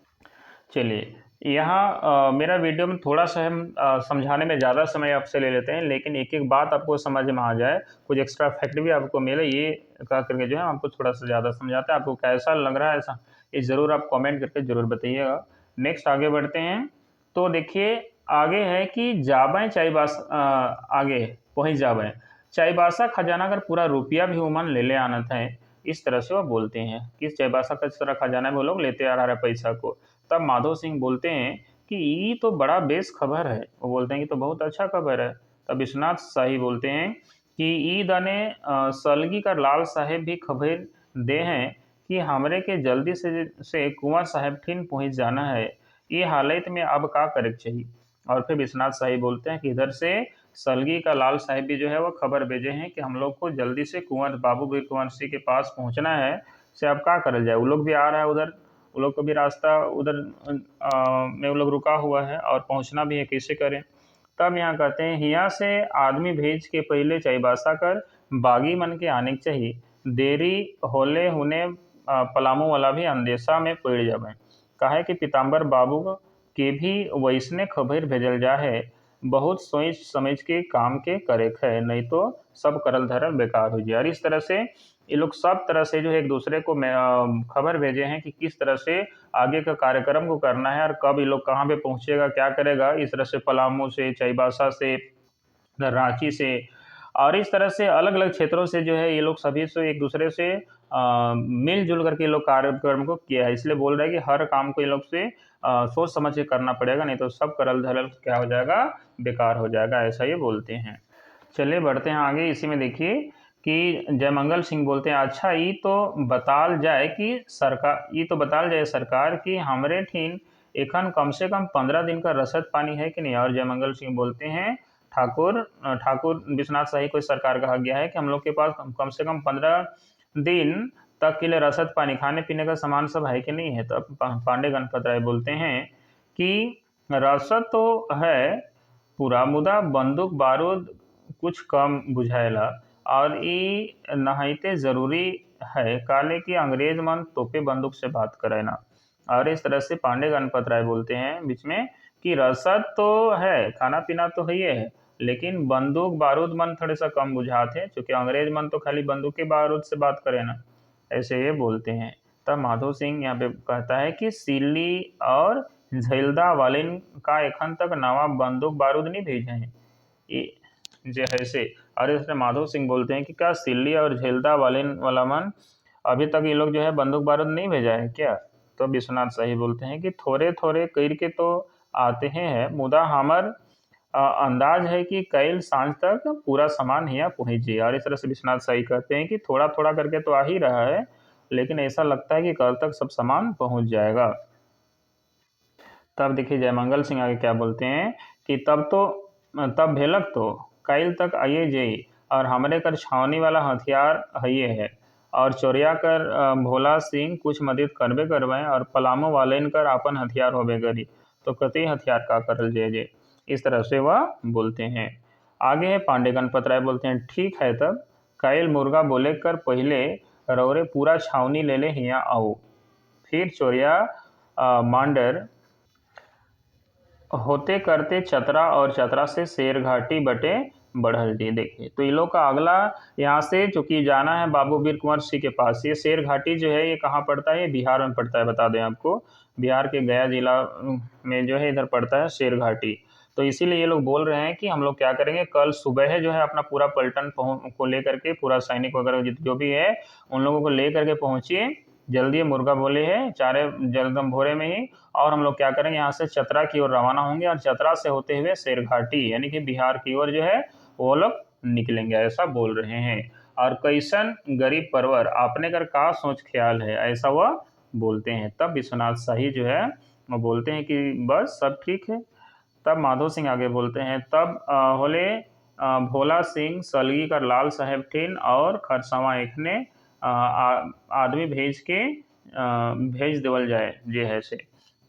चलिए, यहाँ मेरा वीडियो में थोड़ा-सा हम समझाने में ज़्यादा समय आपसे ले लेते हैं, लेकिन एक-एक बात आपको समझ में आ जाए, कुछ एक्स्ट्रा फैक्ट भी आपको मिले, ये कह करके जो है आपको थोड़ा-सा ज़्यादा समझाते हैं। आपको कैसा लग रहा है ऐसा, ये ज़रूर आप कमेंट करके ज़रूर बताइएगा। नेक्स्ट आगे बढ़ते हैं। तो देखिए, आगे है कि जाबें आगे पहुँच जाबें। चाईबासा खजाना अगर पूरा रुपया भी उमन ले ले आनत है, इस तरह से वो बोलते हैं कि चाईबासा का सारा खजाना वो लोग लेते आ रहा है पैसा को। तब माधो सिंह बोलते हैं कि ये तो बड़ा बेस खबर है। वो बोलते हैं कि तो बहुत अच्छा खबर है। तब विश्वनाथ शाही बोलते हैं कि ई दने सलगी का लाल साहेब भी खबर दे हैं कि हमरे के जल्दी से कुंवर साहेब ठीन पहुंच जाना है। ये हालत में अब का करे के चाहिए। और फिर विश्वनाथ शाही बोलते हैं कि इधर से सलगी का लाल साहेब भी जो है वो खबर भेजे हैं कि हम लोग को जल्दी से कुंवर बाबू वीर कुंवर सिंह के पास पहुंचना है। से अब का करल जाए, वो लोग भी आ रहा है उधर, वो लोग को भी रास्ता उधर में वो लोग रुका हुआ है और पहुंचना भी है, कैसे करें। तब यहाँ कहते हैं हिया से आदमी भेज के पहले चाईबासा कर बागी मन के आने के चाहिए, देरी होले हुने पलामू वाला भी अंदेशा में पड़ जावे। काहे कि पीताम्बर बाबू के भी वैसने खबर भेजल जा है, बहुत सोच समझ के काम के करे है, नहीं तो सब करल धरल बेकार हो जाए। और इस तरह से ये लोग सब तरह से जो है एक दूसरे को खबर भेजे हैं कि किस तरह से आगे का कार्यक्रम को करना है और कब ये लोग कहाँ पे पहुंचेगा, क्या करेगा। इस तरह से पलामू से, चाईबासा से, रांची से और इस तरह से अलग-अलग क्षेत्रों से जो है ये लोग सभी से एक दूसरे से मिल-जुल करके ये लोग कार्यक्रम को किया है। इसलिए बोल रहे हैं कि हर काम को ये लोग से सोच समझ के करना पड़ेगा, नहीं तो सब करल-धरल क्या हो जाएगा, बेकार हो जाएगा, ऐसा ये बोलते हैं। चलिए बढ़ते हैं आगे। इसी में देखिए कि जयमंगल सिंह बोलते हैं, अच्छा ये तो बताल जाए सरकार कि हमरे ठीन एखन कम से कम 15 दिन का रसद पानी है कि नहीं। और जयमंगल सिंह बोलते हैं, ठाकुर विश्वनाथ शाही को सरकार कहा गया है कि हम लोग के पास कम से कम 15 दिन तक के लिए रसद पानी, खाने पीने का सामान सब है कि नहीं है। तो पांडे गणपत राय बोलते हैं कि रसद तो है पूरा, मुदा बंदूक बारूद कुछ कम बुझाएला और ई नहाइते जरूरी है, काले कि अंग्रेज मन तोपे बंदूक से बात करे ना। और इस तरह से पांडे गणपत राय बोलते हैं बीच में कि रसद तो है, खाना पीना तो है, लेकिन बंदूक बारूद मन थोड़े सा कम बुझाते हैं, क्योंकि अंग्रेज मन तो खाली बंदूक के बारूद से बात करे ना, ऐसे ये बोलते हैं। तब माधो सिंह यहाँ पे कहता है कि सिल्ली और झैलदा वालिन का एखन तक नवा बंदूक बारूद नहीं भेजे हैं, ये जो है से। और इसमें माधो सिंह बोलते हैं कि क्या सिल्ली और झेलदा वाला मन अभी तक ये लोग जो है बंदूक बारूद नहीं भेजा है क्या। तो विश्वनाथ शाही बोलते हैं कि थोड़े थोड़े करके तो आते हैं, मुदा हमर अंदाज है कि कल सांझ तक पूरा सामान यहाँ पहुँच जाए। और इस तरह से विश्वनाथ शाही कहते हैं कि थोड़ा थोड़ा करके तो आ ही रहा है, लेकिन ऐसा लगता है कि कल तक सब सामान पहुँच जाएगा। तब देखिए जयमंगल सिंह आगे क्या बोलते हैं कि तब भेलक तो कल तक आइए जाई और हमरे कर छावनी वाला हथियार हइये है, और चोरिया कर भोला सिंह कुछ मदद करबे करवाएं और पलामू वाले कर अपन हथियार होबे करी, तो कति हथियार का करल जे। इस तरह से वह बोलते हैं। आगे है पांडे गणपत राय बोलते हैं, ठीक है तब कल मुर्गा बोले कर पहले रौरे पूरा छावनी ले ले हिया आओ, फिर चोरिया मांडर होते करते चतरा और चतरा से शेर घाटी बटे बढ़ल जी। देखिए तो ये लोग का अगला यहाँ से चूंकि जाना है बाबू वीर कुंवर सिंह के पास। ये शेर घाटी जो है ये कहाँ पड़ता है, ये बिहार में पड़ता है, बता दें आपको, बिहार के गया जिला में जो है इधर पड़ता है शेर घाटी। तो इसीलिए ये लोग बोल रहे हैं कि हम लोग क्या करेंगे, कल सुबह जो है अपना पूरा पलटन को लेकर के, पूरा सैनिक वगैरह जो भी है उन लोगों को लेकर के पहुंचिए जल्दी। मुर्गा बोले है चारे जलदम भोरे में ही, और हम लोग क्या करेंगे यहाँ से चतरा की ओर रवाना होंगे और चतरा से होते हुए शेरघाटी यानी कि बिहार की ओर जो है वो लोग निकलेंगे, ऐसा बोल रहे हैं। और कैसन गरीब परवर आपने कर का सोच ख्याल है, ऐसा वह बोलते हैं। तब विश्वनाथ शाही जो है वो बोलते हैं कि बस सब ठीक है। तब माधो सिंह आगे बोलते हैं, तब होले भोला सिंह सलगी कर लाल साहेब ठीन और खरसवा एक ने आदमी भेज देवल जाए जे है से।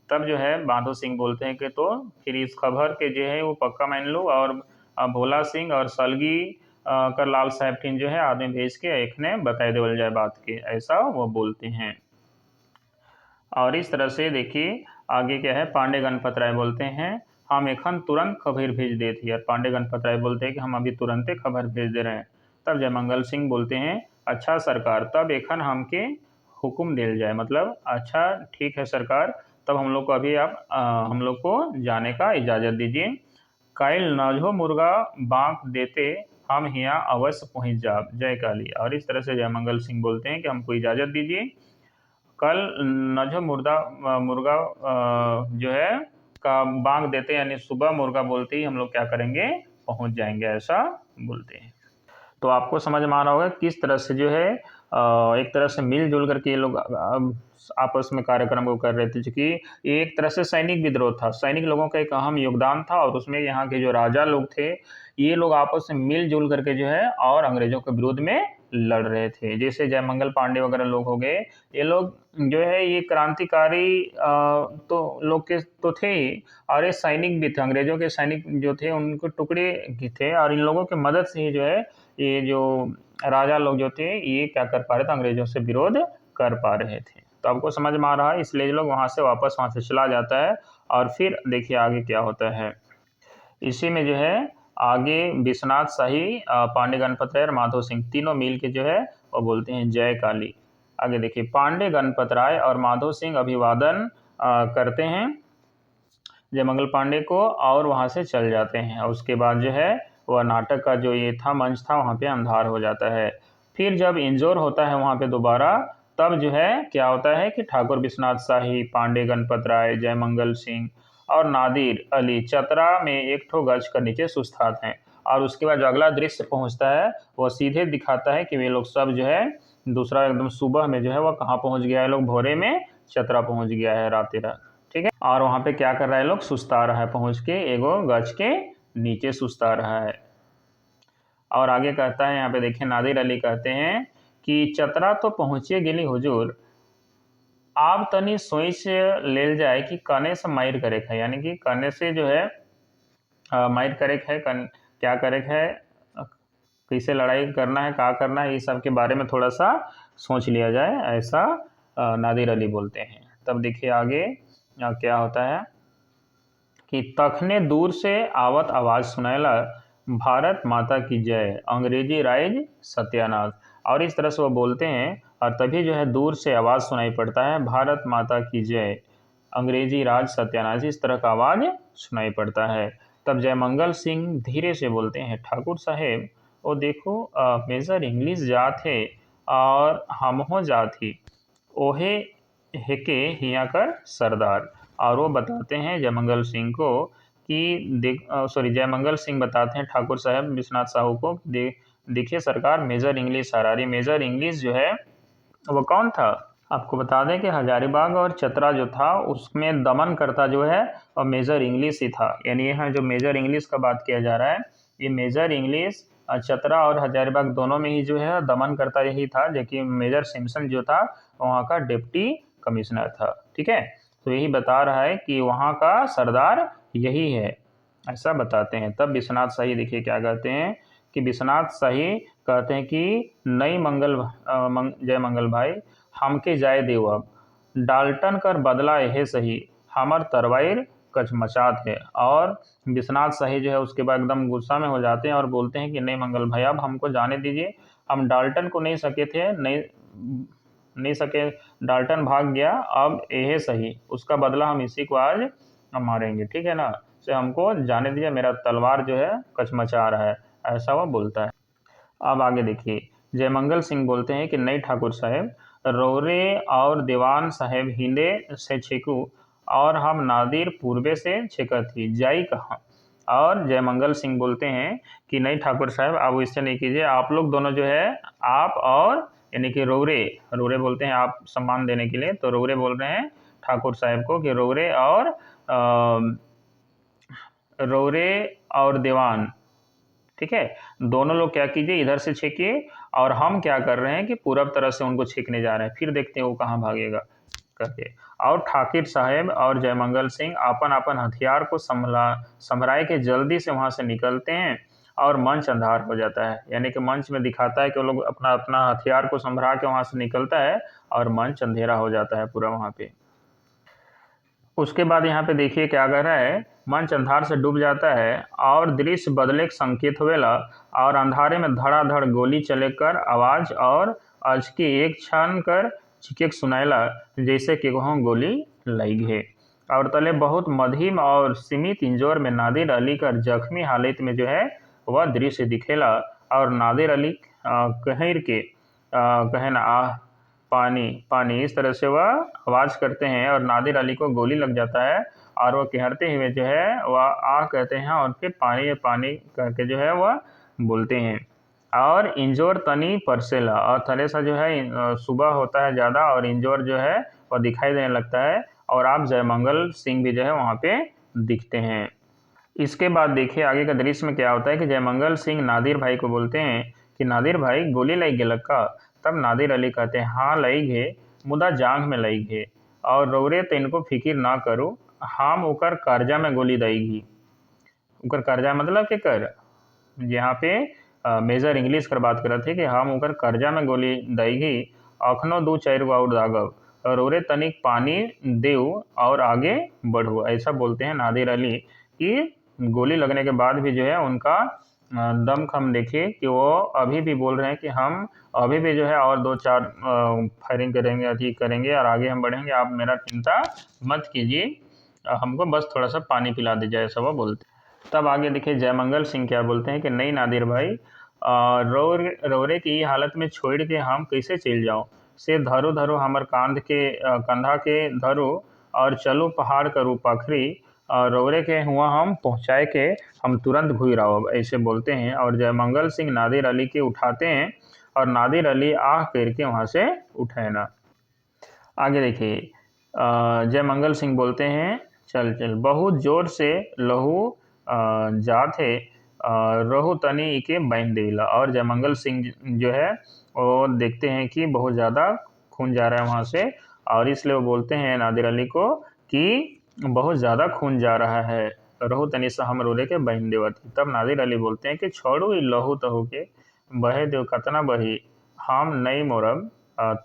तब जो है माधो सिंह बोलते हैं कि तो फिर इस खबर के जो है वो पक्का मान लो, और भोला सिंह और सलगी कर लाल साहेब ठीन जो है आदमी भेज के एक ने बता देवल जाए बात के, ऐसा वो बोलते हैं। और इस तरह से देखिए आगे क्या है, पांडे गणपत राय बोलते हैं हम एखन तुरंत खबर भेज देती, और पांडे गणपत राय बोलते हैं कि हम अभी तुरंत खबर भेज दे रहे हैं। तब जयमंगल सिंह बोलते हैं अच्छा सरकार, तब एखन हमके हुक्म दिल जाए, मतलब अच्छा ठीक है सरकार, तब हम लोग को अभी आप हम लोग को जाने का इजाज़त दीजिए। काइल नजो मुर्गा बांक देते हम यहाँ अवश्य पहुँच जाब, जय काली। और इस तरह से जयमंगल सिंह बोलते हैं कि हमको इजाज़त दीजिए, कल नजो मुर्गा जो है का बांग देते, यानी सुबह मुर्गा बोलते ही हम लोग क्या करेंगे, पहुंच जाएंगे, ऐसा बोलते हैं। तो आपको समझ में आ रहा होगा किस तरह से जो है एक तरह से मिलजुल करके ये लोग आपस में कार्यक्रम को कर रहे थे, क्योंकि ये एक तरह से सैनिक विद्रोह था, सैनिक लोगों का एक अहम योगदान था, और उसमें यहाँ के जो राजा लोग थे ये लोग आपस में मिलजुल करके जो है और अंग्रेजों के विरोध में लड़ रहे थे। जैसे जयमंगल पांडे वगैरह लोग हो गए, ये लोग जो है ये क्रांतिकारी तो लोग के तो थे ही, और ये सैनिक भी थे, अंग्रेजों के सैनिक जो थे उनको टुकड़े भी थे, और इन लोगों की मदद से ही जो है ये जो राजा लोग जो थे ये क्या कर पा रहे थे, अंग्रेजों से विरोध कर पा रहे थे। तो आपको समझ में आ रहा है, इसलिए लोग वहाँ से चला जाता है। और फिर देखिए आगे क्या होता है, इसी में जो है आगे विश्वनाथ शाही, पांडे गणपत राय और माधो सिंह तीनों मिल के जो है वो बोलते हैं जय काली। आगे देखिए पांडे गणपत राय और माधो सिंह अभिवादन करते हैं जयमंगल पांडे को, और वहाँ से चल जाते हैं। और उसके बाद जो है वह नाटक का जो ये था मंच था वहाँ पे अंधार हो जाता है। फिर जब इंजोर होता है वहाँ पे दोबारा, तब जो है क्या होता है कि ठाकुर विश्वनाथ शाही, पांडे गणपत राय, जयमंगल सिंह और नादिर अली चतरा में एक ठो गज के नीचे सुस्तात हैं। और उसके बाद जो अगला दृश्य पहुँचता है वह सीधे दिखाता है कि वे लोग सब जो है दूसरा एकदम सुबह में जो है वह कहाँ पहुँच गया है, लोग भोरे में चतरा पहुँच गया है रात रात, ठीक है। और वहाँ पे क्या कर रहा है, लोग सुस्ता रहा है, पहुँच के एगो गज के नीचे सुस्ता रहा है। और आगे कहता है यहाँ पे देखिए नादिर अली कहते हैं कि चतरा तो पहुँचे गेली हुजूर, आप तनी सोच लेल जाए कि कने से मायर करे है, यानी कि कने से जो है मायर करे है, क्या करे है, कैसे लड़ाई करना है, क्या करना है, ये सब के बारे में थोड़ा सा सोच लिया जाए, ऐसा नादिर अली बोलते हैं। तब देखिए आगे क्या होता है कि तखने दूर से आवत आवाज़ सुनायला भारत माता की जय, अंग्रेजी राइज सत्यानाश। और इस तरह से वो बोलते हैं, और तभी जो है दूर से आवाज़ सुनाई पड़ता है भारत माता की जय, अंग्रेजी राज सत्यानाश, इस तरह का आवाज़ सुनाई पड़ता है। तब जयमंगल सिंह धीरे से बोलते हैं ठाकुर साहेब वो देखो मेजर इंग्लिश जात है और हमहो जात ही, ओहे हेके हियाँ कर सरदार। और वो बताते हैं जयमंगल सिंह को कि जयमंगल सिंह बताते हैं ठाकुर साहब विश्वनाथ साहू को, देखिए सरकार major English Harari, major English जो है वो कौन था, आपको बता दें कि हजारीबाग और चतरा जो था उसमें दमन करता जो है और मेजर इंग्लिश ही था। यानी यहाँ जो मेजर इंग्लिश का बात किया जा रहा है, ये मेजर इंग्लिश चतरा और हजारीबाग दोनों में ही जो है दमन करता यही था, जबकि मेजर सिम्पसन जो था वहाँ का डिप्टी कमिश्नर था, ठीक है। तो यही बता रहा है कि वहाँ का सरदार यही है, ऐसा बताते हैं। तब विश्वनाथ शाही देखिए क्या कहते हैं कि विश्वनाथ शाही कहते हैं कि नई जय मंगल भाई हमके जाए देव, अब डाल्टन कर बदला यह सही, हमर तरवाइर कचमचात है। और विश्वनाथ शाही जो है उसके बाद एकदम गुस्सा में हो जाते हैं और बोलते हैं कि नहीं मंगल भाई अब हमको जाने दीजिए, हम डाल्टन को नहीं सके थे, नहीं सके, डाल्टन भाग गया, अब यह सही, उसका बदला हम इसी को आज मारेंगे, ठीक है ना, से हमको जाने दीजिए, मेरा तलवार जो है कचमचा रहा है, ऐसा वह बोलता है। अब आगे देखिए जयमंगल सिंह बोलते हैं कि नहीं ठाकुर साहेब, रौरे और दीवान साहेब हिंदे से छेकू और हम नादिर पूर्वे से छेकर थी, जाई कहाँ। और जयमंगल सिंह बोलते हैं कि नहीं ठाकुर साहब आप इससे नहीं कीजिए, आप लोग दोनों जो है आप और यानी कि रोरे रोरे बोलते हैं आप सम्मान देने के लिए, तो रोरे बोल रहे हैं ठाकुर साहब को कि रोरे और रोरे और दीवान, ठीक है, दोनों लोग क्या कीजिए इधर से छेकिए और हम क्या कर रहे हैं कि पूरब तरफ से उनको छेकने जा रहे हैं, फिर देखते हैं वो कहाँ भागेगा करके। और ठाकिर साहब और जयमंगल सिंह अपन अपन हथियार को संभराए के जल्दी से वहां से निकलते हैं और मंच अंधार हो जाता है, यानी कि मंच में दिखाता है कि वो लोग अपना अपना हथियार को संभरा के वहां से निकलता है और मंच अंधेरा हो जाता है पूरा वहां पे। उसके बाद यहाँ पे देखिए क्या कर रहा है, मंच अंधार से डूब जाता है और दृश्य बदले के संकेत हुएला और अंधारे में धड़ाधड़ गोली चले कर आवाज और अचकी एक क्षण कर चिकेक सुनाइला जैसे कि वहाँ गोली लगी है। और तले बहुत मध्यम और सीमित इंजोर में नादिर अली का जख्मी हालत में जो है वह दृश्य दिखेला और नादिर अली कहर के कहे ना आह पानी पानी इस तरह से वह आवाज करते हैं और नादिर अली को गोली लग जाता है और वह कहरते हुए जो है वह आह कहते हैं और फिर पानी पानी करके जो है वह बोलते हैं। और इंजोर तनी परसेला और थोड़ा सा जो है सुबह होता है ज़्यादा और इंजोर जो है वह दिखाई देने लगता है और आप जयमंगल सिंह भी जो है वहाँ पे दिखते हैं। इसके बाद देखिए आगे का दृश्य में क्या होता है कि जयमंगल सिंह नादिर भाई को बोलते हैं कि नादिर भाई गोली लग गेलक का। तब नादिर अली कहते हैं हाँ लई घे, मुदा जांग में लई घे और रौरे तो इनको फिकिर ना करो, हम ओकर कर्जा में गोली दईगी। ओकर कर्जा मतलब के कर यहाँ पे मेजर इंग्लिश कर बात करत थे कि हम ओकर कर्जा में गोली दईगी, अखनो दू चार गो और दागब और ओरे तनिक पानी देव और आगे बढ़ो, ऐसा बोलते हैं नादिर अली कि गोली लगने के बाद भी जो है उनका दमखम देखिए कि वो अभी भी बोल रहे हैं कि हम अभी भी जो है और दो चार फायरिंग करेंगे, अभी करेंगे और आगे हम बढ़ेंगे, आप मेरा चिंता मत कीजिए, हमको बस थोड़ा सा पानी पिला दीजिए, ऐसा वो बोलते हैं। तब आगे देखिए जयमंगल सिंह क्या बोलते हैं कि नहीं नादिर भाई, रौरे की हालत में छोड़ के हम कैसे चल जाओ, से धरो धरो हमर कंधा के धरो और चलो पहाड़ करू पखरी और रौरे के हुआ हम पहुँचाए के हम तुरंत घुई रहो, ऐसे बोलते हैं। और जयमंगल सिंह नादिर अली के उठाते हैं और नादिर अली आह करके वहाँ से उठाए ना। आगे देखिए जयमंगल सिंह बोलते हैं चल चल बहुत जोर से लहू जात है, रहु तनी के बांध देला। और जयमंगल सिंह जो है वो देखते हैं कि बहुत ज़्यादा खून जा रहा है वहाँ से और इसलिए वो बोलते हैं नादिर अली को कि बहुत ज़्यादा खून जा रहा है, रहु तनी सा हम रोले के बांध देवत। तब नादिर अली बोलते हैं कि छोड़ो ई लहू तहू के बहे देव कतना बही, हम नहीं मोरब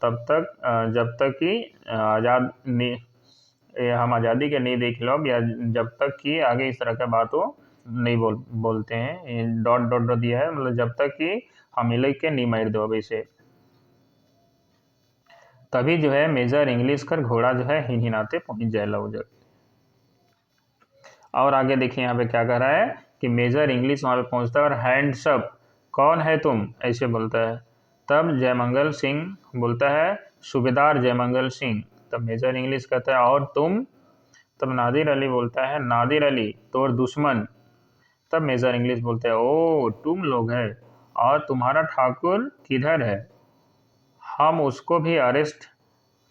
तब तक जब तक कि हम आज़ादी के नहीं देख लो या जब तक कि आगे इस तरह का बात हो नहीं बोलते हैं, डॉट डॉट दिया है मतलब जब तक कि हम मिले के नहीं मार दो इसे। तभी जो है मेजर इंग्लिश कर घोड़ा जो है हिनहिनाते पहुंच जाएगा उधर। और आगे देखिए यहाँ पे क्या कह रहा है कि मेजर इंग्लिश वहाँ पे पहुंचता है और हैंड्स अप, कौन है तुम, ऐसे बोलता है। तब जयमंगल सिंह बोलता है सूबेदार जयमंगल सिंह। तब मेजर इंग्लिश कहता है और तुम। तब नादिर अली बोलता है नादिर अली तोर दुश्मन। तब मेजर इंग्लिश बोलते हैं ओ तुम लोग है और तुम्हारा ठाकुर किधर है, हम उसको भी अरेस्ट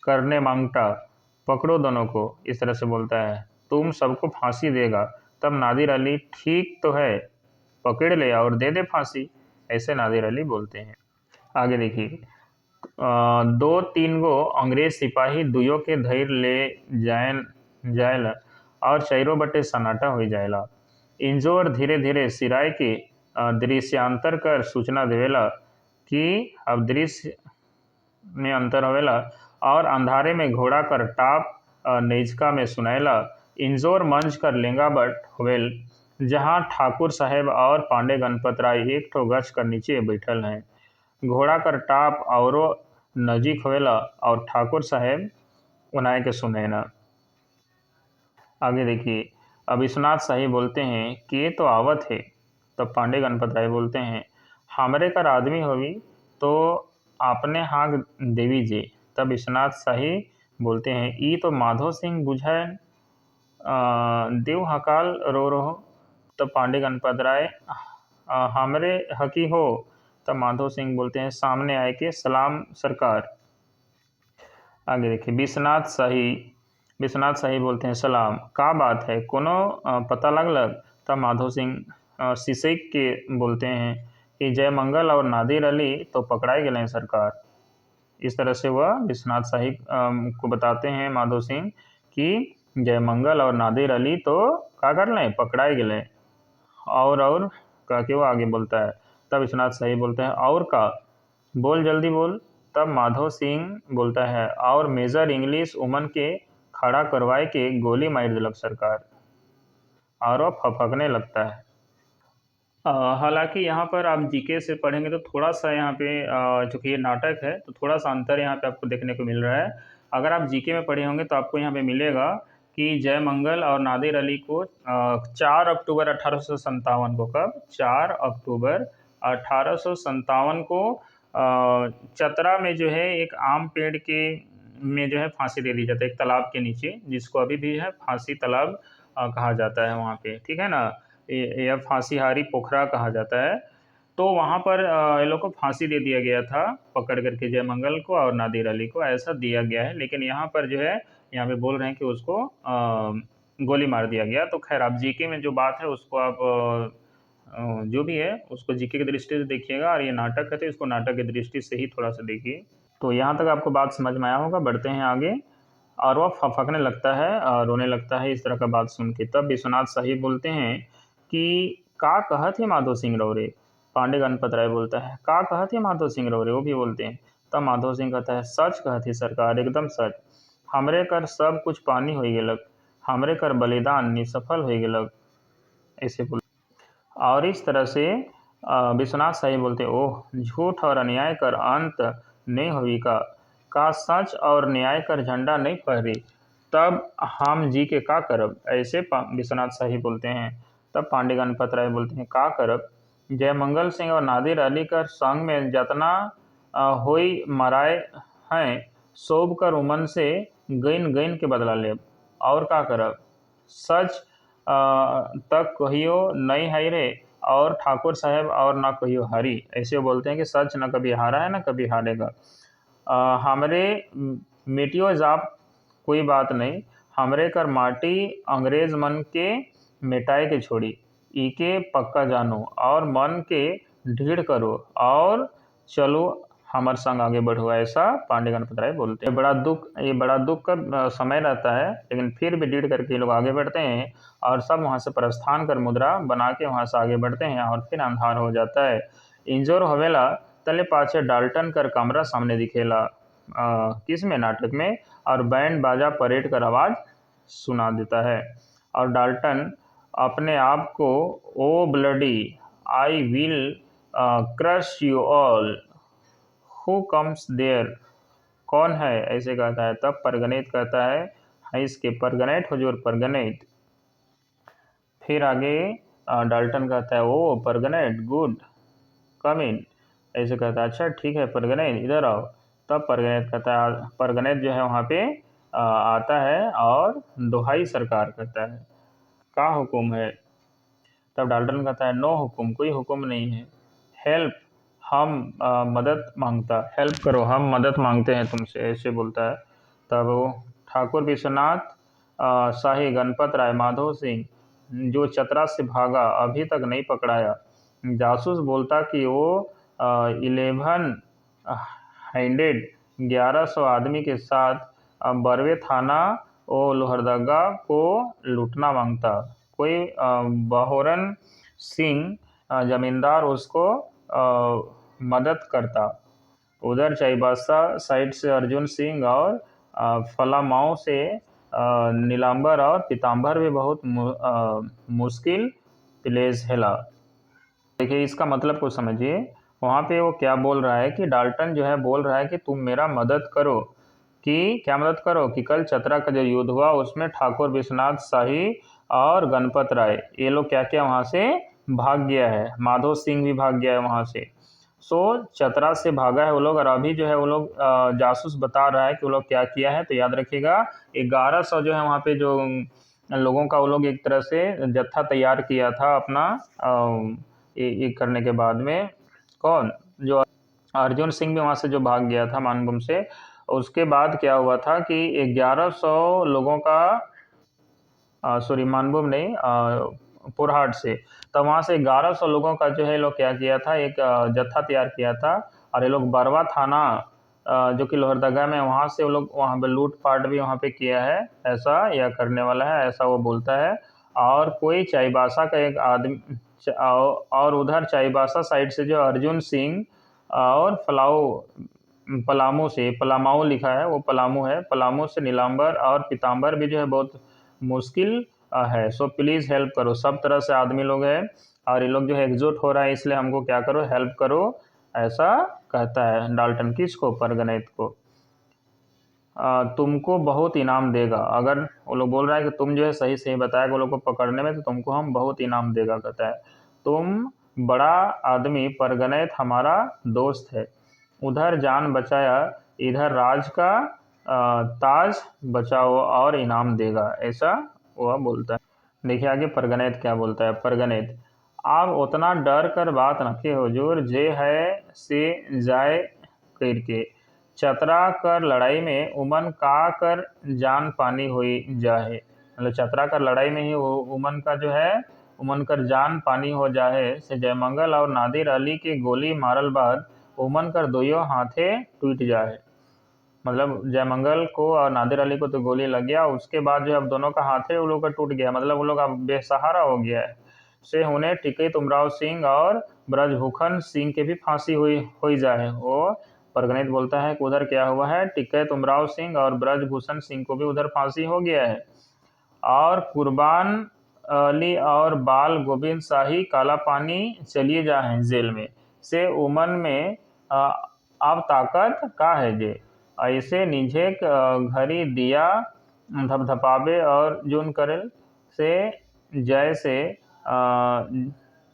करने मांगता, पकड़ो दोनों को, इस तरह से बोलता है, तुम सबको फांसी देगा। तब नादिर अली ठीक तो है, पकड़ ले और दे दे फांसी, ऐसे नादिर अली बोलते हैं। आगे देखिए दो तीन गो अंग्रेज सिपाही दुयो के धैर्य ले जाएला और चारों बटे सन्नाटा हो जाएला। इंजोर धीरे धीरे सिराय के दृश्यांतर कर सूचना देवेला कि अब दृश्य में अंतर होवेला और अंधारे में घोड़ा कर टाप नेजका में सुनाएला। इंजोर मंच कर लेंगा बट होवेल जहाँ ठाकुर साहेब और पांडे गणपत राय एक ठो गछ कर नीचे बैठल हैं। घोड़ा कर टाप औरो नजीक होवेला और ठाकुर साहेब उनाए के सुनैना। आगे देखिए अब विश्वनाथ शाही बोलते हैं कि ये तो आवत है। तब पांडे गणपत राय बोलते हैं हमरे कर आदमी होवी तो आपने हाँक देवी जी। तब विश्वनाथ शाही बोलते हैं ई तो माधो सिंह बुझाए देव हकाल रो रहो। तब पांडे गणपत राय हमरे हकी हो। तब माधो सिंह बोलते हैं सामने आए के सलाम सरकार। आगे देखिए विश्वनाथ शाही बोलते हैं सलाम का बात है कोनो पता लगलग। तब माधो सिंह सिसक के बोलते हैं कि जय मंगल और नादिर अली तो पकड़ाए गए सरकार। इस तरह से वह विश्वनाथ शाही को बताते हैं माधो सिंह कि जय मंगल और नादिर अली तो क्या कर लें पकड़ाए गए। और कह के वो आगे बोलता है। तब विश्वनाथ शाही बोलते हैं और का बोल जल्दी बोल। तब माधव सिंह बोलता है और मेजर इंग्लिश उमन के खड़ा करवाए के गोली मार दिलक सरकार। और वह फफकने लगता है। हालांकि यहाँ पर आप जीके से पढ़ेंगे तो थोड़ा सा यहाँ पे चूँकि ये नाटक है तो थोड़ा सा अंतर यहाँ पे आपको देखने को मिल रहा है। अगर आप जीके में पढ़े होंगे तो आपको यहाँ पे मिलेगा कि जय मंगल और नादिर अली को 4 अक्टूबर 1857 को, कब 4 अक्टूबर 1857 को चतरा में जो है एक आम पेड़ के में जो है फांसी दे दी जाती है, एक तालाब के नीचे, जिसको अभी भी है फांसी तालाब कहा जाता है वहाँ पे, ठीक है ना। यह फांसीहारी पोखरा कहा जाता है। तो वहाँ पर ये लोग को फांसी दे दिया गया था पकड़ करके, जय मंगल को और नादिर अली को ऐसा दिया गया है। लेकिन यहाँ पर जो है यहाँ पे बोल रहे हैं कि उसको गोली मार दिया गया। तो खैर आप जीके में जो बात है उसको आप जो भी है उसको जीके की दृष्टि से देखिएगा, और ये नाटक है तो इसको नाटक की दृष्टि से ही थोड़ा सा देखिए। तो यहाँ तक आपको बात समझ में आया होगा। बढ़ते हैं आगे। और वह फफकने लगता है और रोने लगता है इस तरह का बात सुन के। तब विश्वनाथ शाही बोलते हैं कि का कहत है माधो सिंह रौरे। पांडे गणपत राय बोलता है का कहत है माधो सिंह रौरे, वो भी बोलते हैं। तब माधो सिंह कहता है सच कहती सरकार, एकदम सच। हमरे कर सब कुछ पानी हो गेलक, हमरे कर बलिदान निसफल हो गेलक, ऐसे बोल। और इस तरह से विश्वनाथ शाही बोलते ओह झूठ और अन्याय कर अंत नहीं हुई का सच और न्याय कर झंडा नहीं फहरी, तब हम जी के का करब, ऐसे विश्वनाथ शाही बोलते हैं। तब पांडे गणपत राय बोलते हैं का करब जय मंगल सिंह और नादिर अली कर संग में जतना होई मराए हैं सोब कर उमन से गैन गैन के बदला लेब, और का करब सच तक कहियो नहीं है रे, और ठाकुर साहब और ना कहियो हारी, ऐसे बोलते हैं कि सच ना कभी हारा है ना कभी हारेगा। हमरे मिटियो जाप कोई बात नहीं, हमरे कर माटी अंग्रेज मन के मिटाए के छोड़ी, इके पक्का जानो और मन के ढीढ़ करो और चलो हमारे संग आगे बढ़ो, ऐसा पांडे गणपत राय बोलते हैं। ये बड़ा दुख का समय रहता है, लेकिन फिर भी ढीढ़ करके लोग आगे बढ़ते हैं और सब वहाँ से प्रस्थान कर मुद्रा बना के वहाँ से आगे बढ़ते हैं और फिर अंधार हो जाता है। इंजोर होवेला तले पाछे डाल्टन कर कमरा सामने दिखेला, किस में नाटक में, और बैंड बाजा परेड कर आवाज़ सुना देता है। और डाल्टन अपने आप को oh bloody I will crush you all, who comes there, कौन है, ऐसे कहता है। तब परगनेत कहता है इसके परगनेट हुजूर परगनेट। फिर आगे डाल्टन कहता है ओ परगनेट गुड कम इन, ऐसे कहता है अच्छा ठीक है परगनेट इधर आओ। तब परगनेत कहता है, परगनेत जो है वहाँ पे आता है और दोहाई सरकार कहता है का हुक्म है। तब डाल्टन कहता है नो हुक्म, कोई हुक्म नहीं है। हेल्प हम मदद मांगता, हेल्प करो हम मदद मांगते हैं तुमसे, ऐसे बोलता है। तब वो ठाकुर विश्वनाथ शाही गणपत राय माधो सिंह जो चतरा से भागा अभी तक नहीं पकड़ाया, जासूस बोलता कि वो 1100 1100 आदमी के साथ बरवे थाना और लोहरदगा को लूटना मांगता। कोई बहोरन सिंह जमींदार उसको मदद करता। उधर चाईबासा साइड से अर्जुन सिंह और फलामाओ से नीलांबर और पीताम्बर भी बहुत मुश्किल प्लेस हैला। देखिए इसका मतलब को समझिए, वहाँ पे वो क्या बोल रहा है कि डाल्टन जो है बोल रहा है कि तुम मेरा मदद करो, कि क्या मदद करो कि कल चतरा का जो युद्ध हुआ उसमें ठाकुर विश्वनाथ शाही और गणपत राय ये लोग क्या क्या वहाँ से भाग गया है, माधो सिंह भी भाग गया है वहाँ से। सो चतरा से भागा है वो लोग, और अभी जो है वो लोग जासूस बता रहा है कि वो लोग क्या किया है। तो याद रखिएगा 1100 जो है वहाँ पे जो लोगों का वो लोग एक तरह से जत्था तैयार किया था अपना ये करने के बाद में। कौन? जो अर्जुन सिंह भी वहाँ से जो भाग गया था मानभूम से। उसके बाद क्या हुआ था कि 1100 लोगों का, सॉरी मानभूम नहीं, पुरहाट से। तब वहाँ से 1100 लोगों का जो है लोग क्या किया था, एक जत्था तैयार किया था। और ये लोग बरवा थाना जो कि लोहरदगा में, वहाँ से वो लोग वहाँ पे लूटपाट भी वहाँ पे किया है, ऐसा या करने वाला है, ऐसा वो बोलता है। और कोई चाईबासा का एक आदमी और उधर चाईबासा साइड से जो अर्जुन सिंह और पलामू से, पलामाऊ लिखा है, वो पलामू है, पलामू से नीलांबर और पीताम्बर भी जो है बहुत मुश्किल है। सो प्लीज़ हेल्प करो। सब तरह से आदमी लोग हैं और ये लोग जो है एकजुट हो रहा है, इसलिए हमको क्या करो, हेल्प करो, ऐसा कहता है डाल्टन। किसको? परगनैत को। तुमको बहुत इनाम देगा। अगर वो लोग बोल रहा है कि तुम जो है सही सही बताएगा वो लोग को पकड़ने में, तो तुमको हम बहुत इनाम देगा, कहता है। तुम बड़ा आदमी परगनैत हमारा दोस्त है, उधर जान बचाया, इधर राज का ताज बचाओ और इनाम देगा, ऐसा वह बोलता है। देखिए आगे परगनैत क्या बोलता है। परगनैत, आप उतना डर कर बात रखे हुजूर, जे है से जाए करके, चतरा कर लड़ाई में उमन का कर जान पानी हुई जाए। मतलब चतरा कर लड़ाई में ही वो उमन का जो है, उमन कर जान पानी हो जाए से जयमंगल और नादिर अली के गोली मारल बाद उमन कर दोयों हाथे टूट जाए। मतलब जयमंगल को और नादिर अली को तो गोली लग गया, उसके बाद जो अब दोनों का हाथे वो लोग का टूट गया, मतलब वो लोग अब बेसहारा हो गया है। से उन्हें टिकैत उमराव सिंह और ब्रजभूषण सिंह के भी फांसी हुई जाए। वो परगनैत बोलता है कि उधर क्या हुआ है, टिकैत उमराव सिंह और ब्रजभूषण सिंह को भी उधर फांसी हो गया है। और कुर्बान अली और बाल गोविंद शाही काला पानी चलिए जा हैं जेल में, से उमन में अब ताकत का है जे, ऐसे निझेक घरी दिया धपधपावे और जून करेल से जय से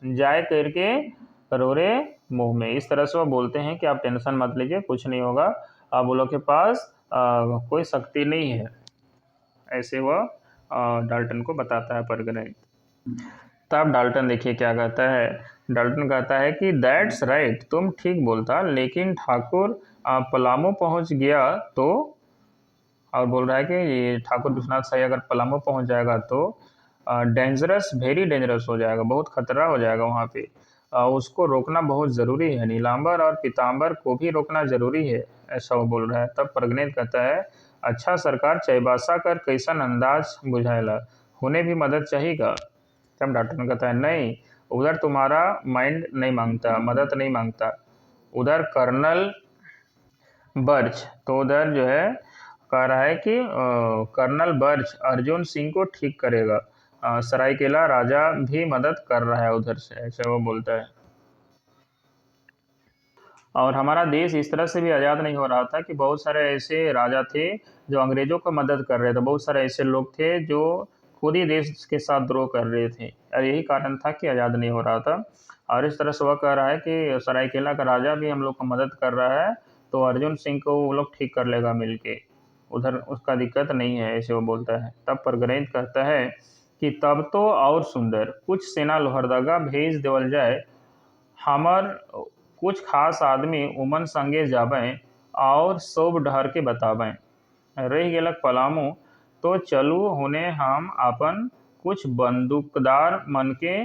जाय करके रोरे मुंह में। इस तरह से वो बोलते हैं कि आप टेंशन मत लीजिए, कुछ नहीं होगा, अब वो लोग के पास कोई शक्ति नहीं है, ऐसे वह डाल्टन को बताता है परगनैत। तब डाल्टन देखिए क्या कहता है। डाल्टन कहता है कि दैट्स राइट, तुम ठीक बोलता, लेकिन ठाकुर पलामू पहुंच गया तो, और बोल रहा है कि ये ठाकुर विश्वनाथ शाही अगर पलामू पहुंच जाएगा तो डेंजरस, वेरी डेंजरस हो जाएगा, बहुत खतरा हो जाएगा वहाँ पे। उसको रोकना बहुत ज़रूरी है, नीलांबर और पीताम्बर को भी रोकना ज़रूरी है, ऐसा वो बोल रहा है। तब परगनैत कहता है, अच्छा सरकार चाईबासा कर कैसन अंदाज बुझाएला, उन्हें भी मदद चाहिएगा। तब डॉक्टर कहता है, नहीं, उधर तुम्हारा माइंड नहीं मांगता, मदद नहीं मांगता, उधर कर्नल बर्च, तो उधर जो है कह रहा है कि कर्नल बर्च अर्जुन सिंह को ठीक करेगा, सरायकेला राजा भी मदद कर रहा है उधर से, ऐसा वो बोलता है। और हमारा देश इस तरह से भी आज़ाद नहीं हो रहा था कि बहुत सारे ऐसे राजा थे जो अंग्रेज़ों को मदद कर रहे थे, बहुत सारे ऐसे लोग थे जो खुद ही देश के साथ द्रोह कर रहे थे, और यही कारण था कि आज़ाद नहीं हो रहा था। और इस तरह से वह कह रहा है कि सरायकेला का राजा भी हम लोग को मदद कर रहा है, तो अर्जुन सिंह को वो लोग ठीक कर लेगा मिल के, उधर उसका दिक्कत नहीं है, ऐसे वो बोलता है। तब परगनैत कहता है कि तब तो और सुंदर, कुछ सेना लोहरदगा भेज देवल जाए, हमर कुछ खास आदमी उमन संगे जाबें और सब डहर के बताबें। रह गेलक पलामू, तो चलू हुने हम अपन कुछ बंदूकदार मन के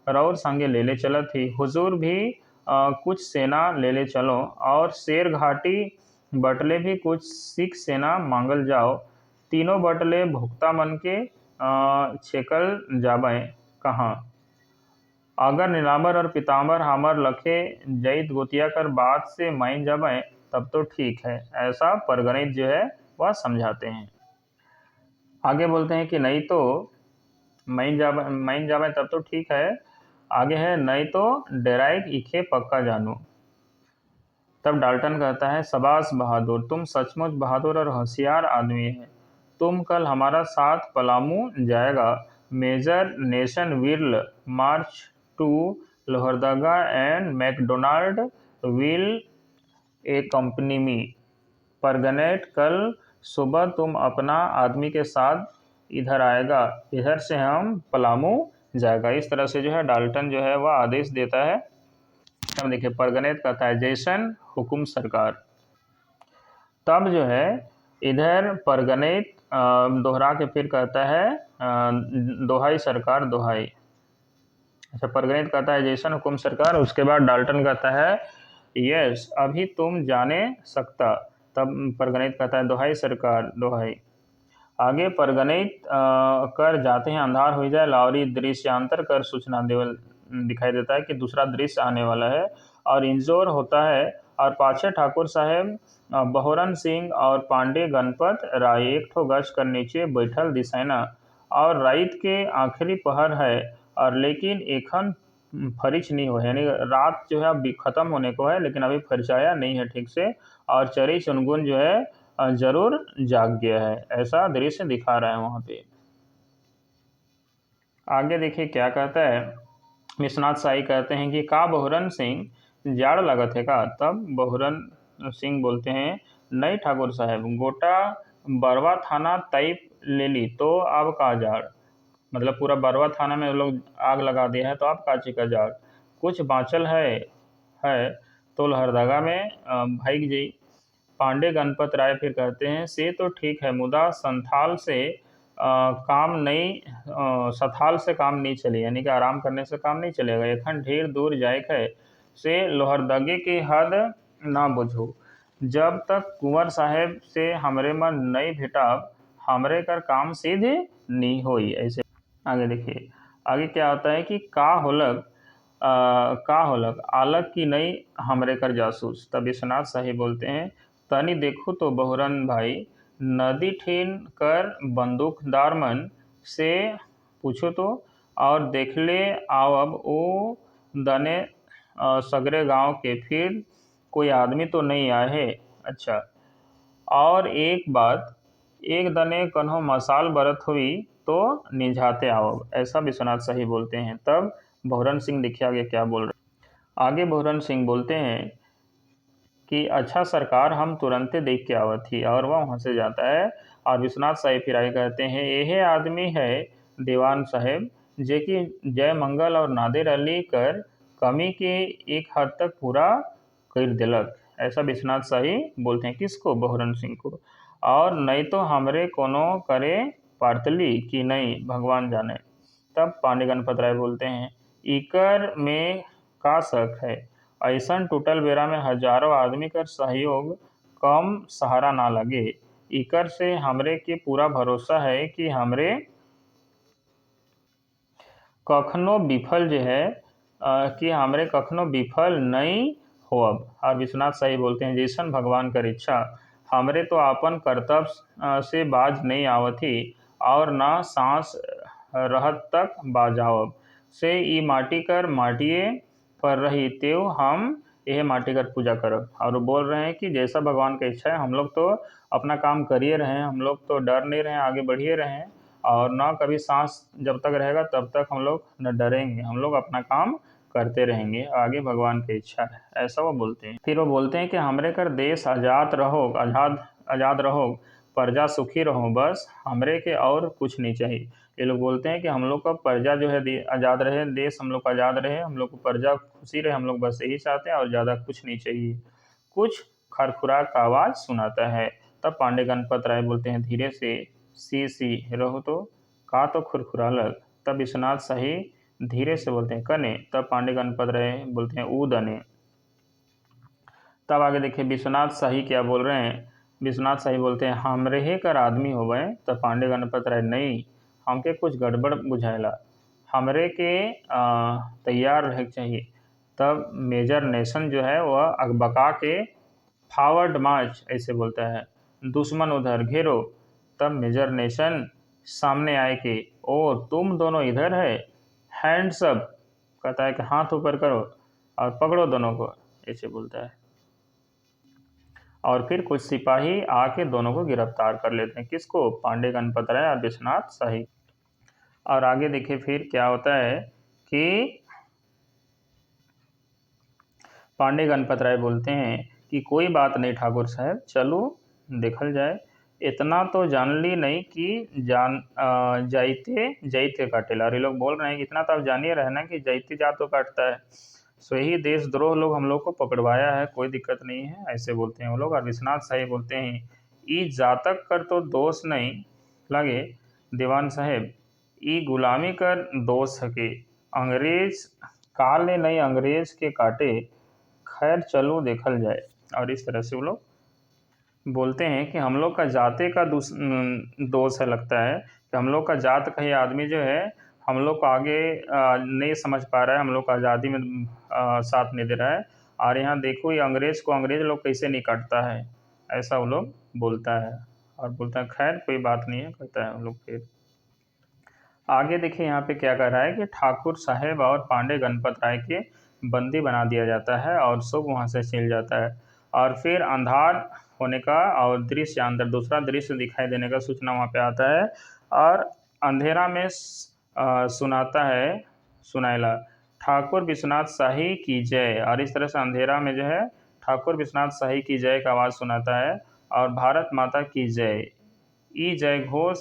रौर संगे ले चलत ही, हुजूर भी कुछ सेना ले चलो, और शेर घाटी बटले भी कुछ सिख सेना मांगल जाओ, तीनों बटले भुक्ता मन के छेकल जाबें कहाँ। अगर नीलांबर और पीताम्बर हमर लखे जईत गोतिया कर बात से मान जाबें तब तो ठीक है, ऐसा परगनैत जो है वह समझाते हैं। आगे बोलते हैं कि नहीं तो मान जाबें तब तो ठीक है, आगे है नहीं तो डेराइक इखे पक्का जानू। तब डाल्टन कहता है, शबाश बहादुर, तुम सचमुच बहादुर और होशियार आदमी है, तुम कल हमारा साथ पलामू जाएगा, major nation will march to Lohardaga and McDonald will accompany me. Parganait, कल सुबह तुम अपना आदमी के साथ इधर आएगा, इधर से हम पलामू जाएगा। इस तरह से जो है डाल्टन जो है वह आदेश देता है। अब देखिए परगनेत कहता है जैसन हुकुम सरकार। तब जो है इधर परगनेत दोहरा के फिर कहता है दोहाई सरकार दोहाई। अच्छा, परगनेत कहता है जैसन हुकुम सरकार, उसके बाद डाल्टन कहता है यस अभी तुम जाने सकता। तब परगनेत कहता है दोहाई सरकार दोहाई। आगे परगणित कर जाते हैं अंधार हो जाए, लावरी दृश्यांतर कर सूचना देवल दिखाई देता है कि दूसरा दृश्य आने वाला है और इंजोर होता है। और पाछे ठाकुर साहेब बहोरन सिंह और पांडे गणपत राय एक ठो गज कर नीचे बैठल दिसैना और रात के आखिरी पहर है और लेकिन एखन फरिच नहीं हो, यानी रात जो है अब खत्म होने को है लेकिन अभी फरिचाया नहीं है ठीक से, और चरी चुनगुन जो है जरूर जाग गया है, ऐसा दृश्य दिखा रहा है वहाँ पे। आगे देखिए क्या कहता है, विश्वनाथ साई कहते हैं कि का बहुरन सिंह जाड़ लगत है का। तब बहुरन सिंह बोलते हैं नहीं ठाकुर साहब, गोटा बरवा थाना तैप ले ली तो अब का जाड़, मतलब पूरा बरवा थाना में लोग आग लगा दिया है तो अब काची का जाड़, कुछ बाँचल है तो लहरदगा में भाई जी। पांडे गणपत राय फिर कहते हैं से तो ठीक है मुदा संथाल से सथाल से काम नहीं चले, यानी कि आराम करने से काम नहीं चलेगा। एखन ढेर दूर जाए है से लोहरदगे की हद ना बुझू, जब तक कुंवर साहेब से हमरे मन नहीं भेटाब हमरे कर काम सीधे नहीं होई। ऐसे आगे देखिए आगे क्या होता है कि का होलक आलक की नहीं हमरे कर जासूस। तब विश्वनाथ साहिब बोलते हैं तनी देखो तो बहुरन भाई, नदी ठीन कर बंदूकदार मन से पूछो तो, और देख ले आवब ओ दने सगरे गांव के फिर कोई आदमी तो नहीं आए है। अच्छा, और एक बात एक दने कन्हो मसाल बरत हुई तो निझाते आवब, ऐसा विश्वनाथ साहिब बोलते हैं। तब बहुरन सिंह देखिए आगे क्या बोल रहे। आगे बहुरन सिंह बोलते हैं कि अच्छा सरकार हम तुरंते देख के आवत थी, और वह वहाँ से जाता है। और विश्वनाथ साहिब फिर आगे कहते हैं यह आदमी है दीवान साहेब जे कि जय मंगल और नादिर अली कर कमी के एक हद तक पूरा कर दिलक, ऐसा विश्वनाथ साहिब बोलते हैं। किसको? बहुरन सिंह को। और नहीं तो हमरे कोनो करे पार्तली कि नहीं भगवान जाने। तब पांडे गणपत राय बोलते हैं इकर में का शक है, ऐसन टूटल बेरा में हजारों आदमी कर सहयोग कम सहारा ना लगे। इकर से हमरे के पूरा भरोसा है कि हमरे कखनो विफल जो है कि हमरे कखनो विफल नहीं होब। और विश्वनाथ साहिब बोलते हैं जैसन भगवान कर इच्छा, हमरे तो आपन कर्तव्य से बाज नहीं आवती और ना सांस रहत तक बाजावब से ई माटी कर माटिए पर रही तेव हम यह माटी कर पूजा करब। और वो बोल रहे हैं कि जैसा भगवान का इच्छा है, हम लोग तो अपना काम करिए रहें, हम लोग तो डर नहीं रहे, आगे बढ़िए रहें, और ना कभी सांस जब तक रहेगा तब तक हम लोग न डरेंगे, हम लोग अपना काम करते रहेंगे, आगे भगवान की इच्छा है, ऐसा वो बोलते हैं। फिर वो बोलते हैं कि हमरे कर देश आज़ाद रहो, आज़ाद रहो, प्रजा सुखी रहो, बस हमरे के और कुछ नहीं चाहिए। ये लोग बोलते हैं कि हम लोग का प्रजा जो है आज़ाद रहे, देश हम लोग का आज़ाद रहे, हम लोग को प्रजा खुशी रहे, हम लोग बस यही चाहते हैं और ज़्यादा कुछ नहीं चाहिए। कुछ खरखुराक का आवाज़ सुनाता है। तब पांडे गणपत राय बोलते हैं धीरे से सी रहो तो का तो खुरखुरालक। तब विश्वनाथ शाही धीरे से बोलते हैं कने। तब पांडे गणपत राय बोलते हैं ऊदने। तब आगे देखिए विश्वनाथ शाही क्या बोल रहे हैं। विश्वनाथ शाही बोलते हैं हमरे ही कर आदमी हो गए। तब पांडे गणपत राय नहीं, हमके कुछ गड़बड़ बुझाएला, हमरे के तैयार रहे चाहिए। तब मेजर नेशन जो है वह अकबका के फॉरवर्ड मार्च ऐसे बोलता है, दुश्मन उधर घेरो। तब मेजर नेशन सामने आए कि ओ तुम दोनों इधर है, हैंड्स अप, कहता है कि हाथ ऊपर करो और पकड़ो दोनों को, ऐसे बोलता है। और फिर कुछ सिपाही आके दोनों को गिरफ्तार कर लेते हैं। किसको? पांडे गणपत राय और विश्वनाथ शाही। और आगे देखिए फिर क्या होता है कि पांडे गणपत राय बोलते हैं कि कोई बात नहीं ठाकुर साहब, चलो देखल जाए। इतना तो जान ली नहीं कि जाइते जाइते काटेला। और ये लोग बोल रहे हैं कि इतना तो आप जानिए रहे ना कि जाइते जा तो काटता है। सो यही देशद्रोह लोग हम लोग को पकड़वाया है, कोई दिक्कत नहीं है, ऐसे बोलते हैं वो लोग। और विश्वनाथ शाही बोलते हैं ई जातक कर तो दोष नहीं लगे दीवान साहेब, ई गुलामी कर दोष हके, अंग्रेज काल ने नहीं अंग्रेज के काटे, खैर चलो देखल जाए। और इस तरह से वो लोग बोलते हैं कि हम लोग का जाते का दोष है, लगता है कि हम लोग का जात का ही आदमी जो है हम लोग को आगे नहीं समझ पा रहा है, हम लोग को आज़ादी में साथ नहीं दे रहा है। और यहाँ देखो ये अंग्रेज को अंग्रेज लोग कैसे नहीं काटता है, ऐसा वो लोग बोलता है। और बोलता है खैर कोई बात नहीं है, कहता है हम लोग। फिर आगे देखिए यहाँ पे क्या कर रहा है कि ठाकुर साहेब और पांडे गणपत राय के बंदी बना दिया जाता है और सब वहाँ से छिल जाता है। और फिर अंधार होने का और दृश्य अंदर दूसरा दृश्य दिखाई देने का सूचना वहाँ पे आता है। और अंधेरा में सुनाता है सुनाइला ठाकुर विश्वनाथ शाही की जय। और इस तरह से अंधेरा में जो है ठाकुर विश्वनाथ शाही की जय का आवाज़ सुनाता है और भारत माता की जय ई जय घोष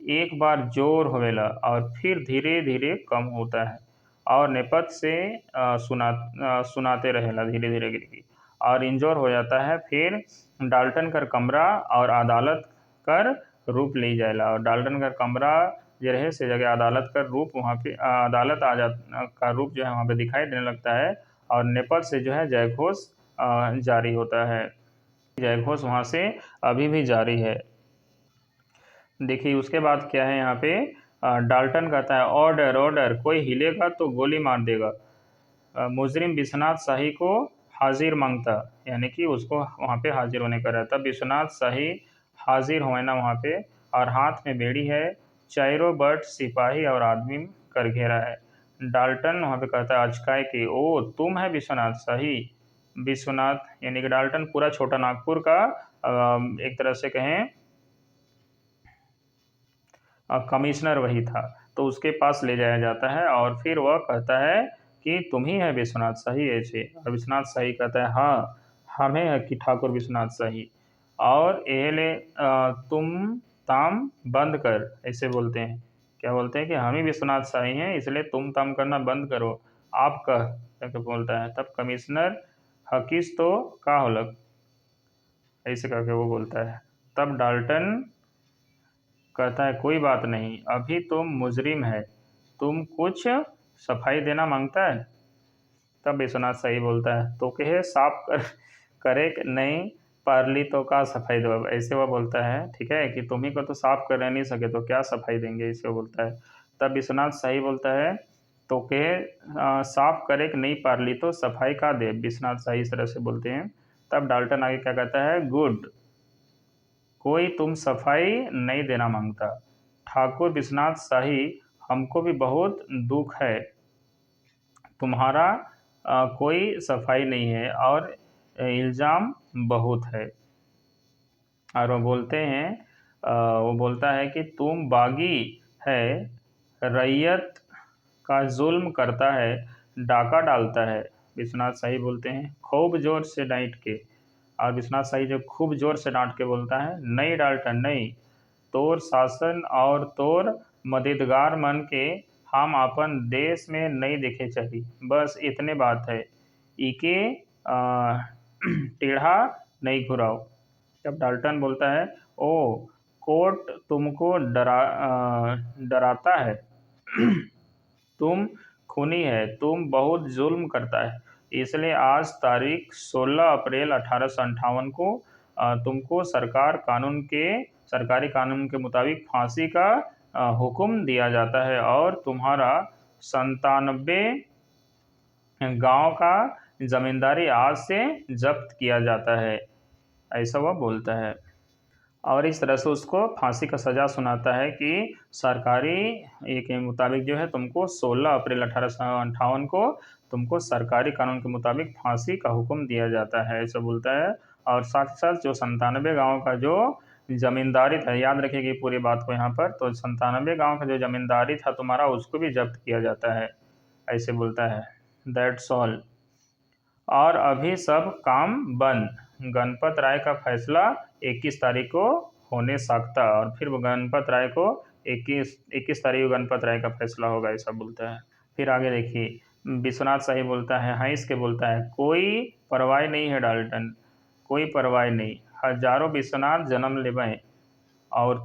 एक बार जोर होवेला और फिर धीरे धीरे कम होता है और नेपथ्य से सुनाते रहेला धीरे धीरे गिरगी और इंजोर हो जाता है। फिर डाल्टन कर कमरा और अदालत कर रूप ले जाएला। और डाल्टन कर कमरा जो रहे से जगह अदालत का रूप वहाँ पे अदालत का रूप जो है वहाँ पे दिखाई देने लगता है। और नेपथ्य से जो है जयघोष जारी होता है। जयघोष वहाँ से अभी भी जारी है। देखिए उसके बाद क्या है यहाँ पे डाल्टन कहता है ऑर्डर ऑर्डर, कोई हिलेगा तो गोली मार देगा। मुजरिम विश्वनाथ शाही को हाजिर मांगता, यानी कि उसको वहाँ पे हाजिर होने का रहता। विश्वनाथ शाही हाजिर हुए ना वहाँ पे और हाथ में बेड़ी है, चारों बट सिपाही और आदमी कर घेरा है। डाल्टन वहाँ पे कहता है अचकाय कि ओ तुम है विश्वनाथ शाही। विश्वनाथ यानी कि डाल्टन पूरा छोटा नागपुर का एक तरह से कहें कमिश्नर वही था, तो उसके पास ले जाया जाता है और फिर वह कहता है कि तुम ही है विश्वनाथ शाही ऐसे। और विश्वनाथ शाही कहता है हाँ हमें है कि ठाकुर विश्वनाथ शाही। और एहले तुम ताम बंद कर, ऐसे बोलते हैं। क्या बोलते हैं कि हम ही विश्वनाथ शाही हैं इसलिए तुम ताम करना बंद करो, आप कह करके बोलता है। तब कमिश्नर हकीस तो का होलक, ऐसे करके वो बोलता है। तब डाल्टन कहता है कोई बात नहीं, अभी तुम मुजरिम है, तुम कुछ सफाई देना मांगता है। तब विश्वनाथ शाही बोलता है तो कहे साफ कर करे कि नहीं पारली तो का सफाई दो, ऐसे वह बोलता है। ठीक है कि तुम्ही को तो साफ कर नहीं सके तो क्या सफाई देंगे, इसे बोलता है। तब विश्वनाथ शाही बोलता है तो कहे साफ करे कि नहीं पारली तो सफाई का दे, विश्वनाथ शाही इस तरह से बोलते हैं। तब डाल्टन आगे क्या कहता है गुड, कोई तुम सफाई नहीं देना मांगता। ठाकुर विश्वनाथ शाही हमको भी बहुत दुख है, तुम्हारा कोई सफाई नहीं है और इल्ज़ाम बहुत है। और वो बोलते हैं वो बोलता है कि तुम बागी है, रैयत का जुल्म करता है, डाका डालता है। विश्वनाथ शाही बोलते हैं खूब जोर से डांट के। और विश्वनाथ शाही जो खूब जोर से डांट के बोलता है नहीं डाल्टन नहीं, तोर शासन और तोर मददगार मन के हम अपन देश में नहीं देखे चाहिए, बस इतने बात है, इके टेढ़ा नहीं घुराओ। जब डाल्टन बोलता है ओ कोर्ट तुमको डराता है, तुम खूनी है, तुम बहुत जुल्म करता है, इसलिए आज तारीख 16 अप्रैल 1858 को तुमको सरकारी कानून के मुताबिक फांसी का हुक्म दिया जाता है और तुम्हारा 97 गांव का जमींदारी आज से जब्त किया जाता है, ऐसा वह बोलता है। और इस तरह से उसको फांसी का सज़ा सुनाता है कि सरकारी ये के मुताबिक जो है तुमको 16 अप्रैल 1858 को तुमको सरकारी कानून के मुताबिक फांसी का हुक्म दिया जाता है, ऐसा बोलता है। और साथ ही साथ जो 97 गाँव का जो जमींदारी था, याद रखिएगा पूरी बात को यहाँ पर, तो 97 गाँव का जो जमींदारी था तुम्हारा उसको भी जब्त किया जाता है, ऐसे बोलता है। That's all. और अभी सब काम बंद, गणपत राय का फैसला 21 तारीख को होने सकता। और फिर वो गणपत राय को 21 तारीख को गणपत राय का फैसला होगा, ऐसा बोलता है। फिर आगे देखिए, विश्वनाथ शाही बोलता है, हंस के बोलता है, कोई परवाह नहीं है डाल्टन, कोई परवाह नहीं, हजारों विश्वनाथ जन्म लेवें और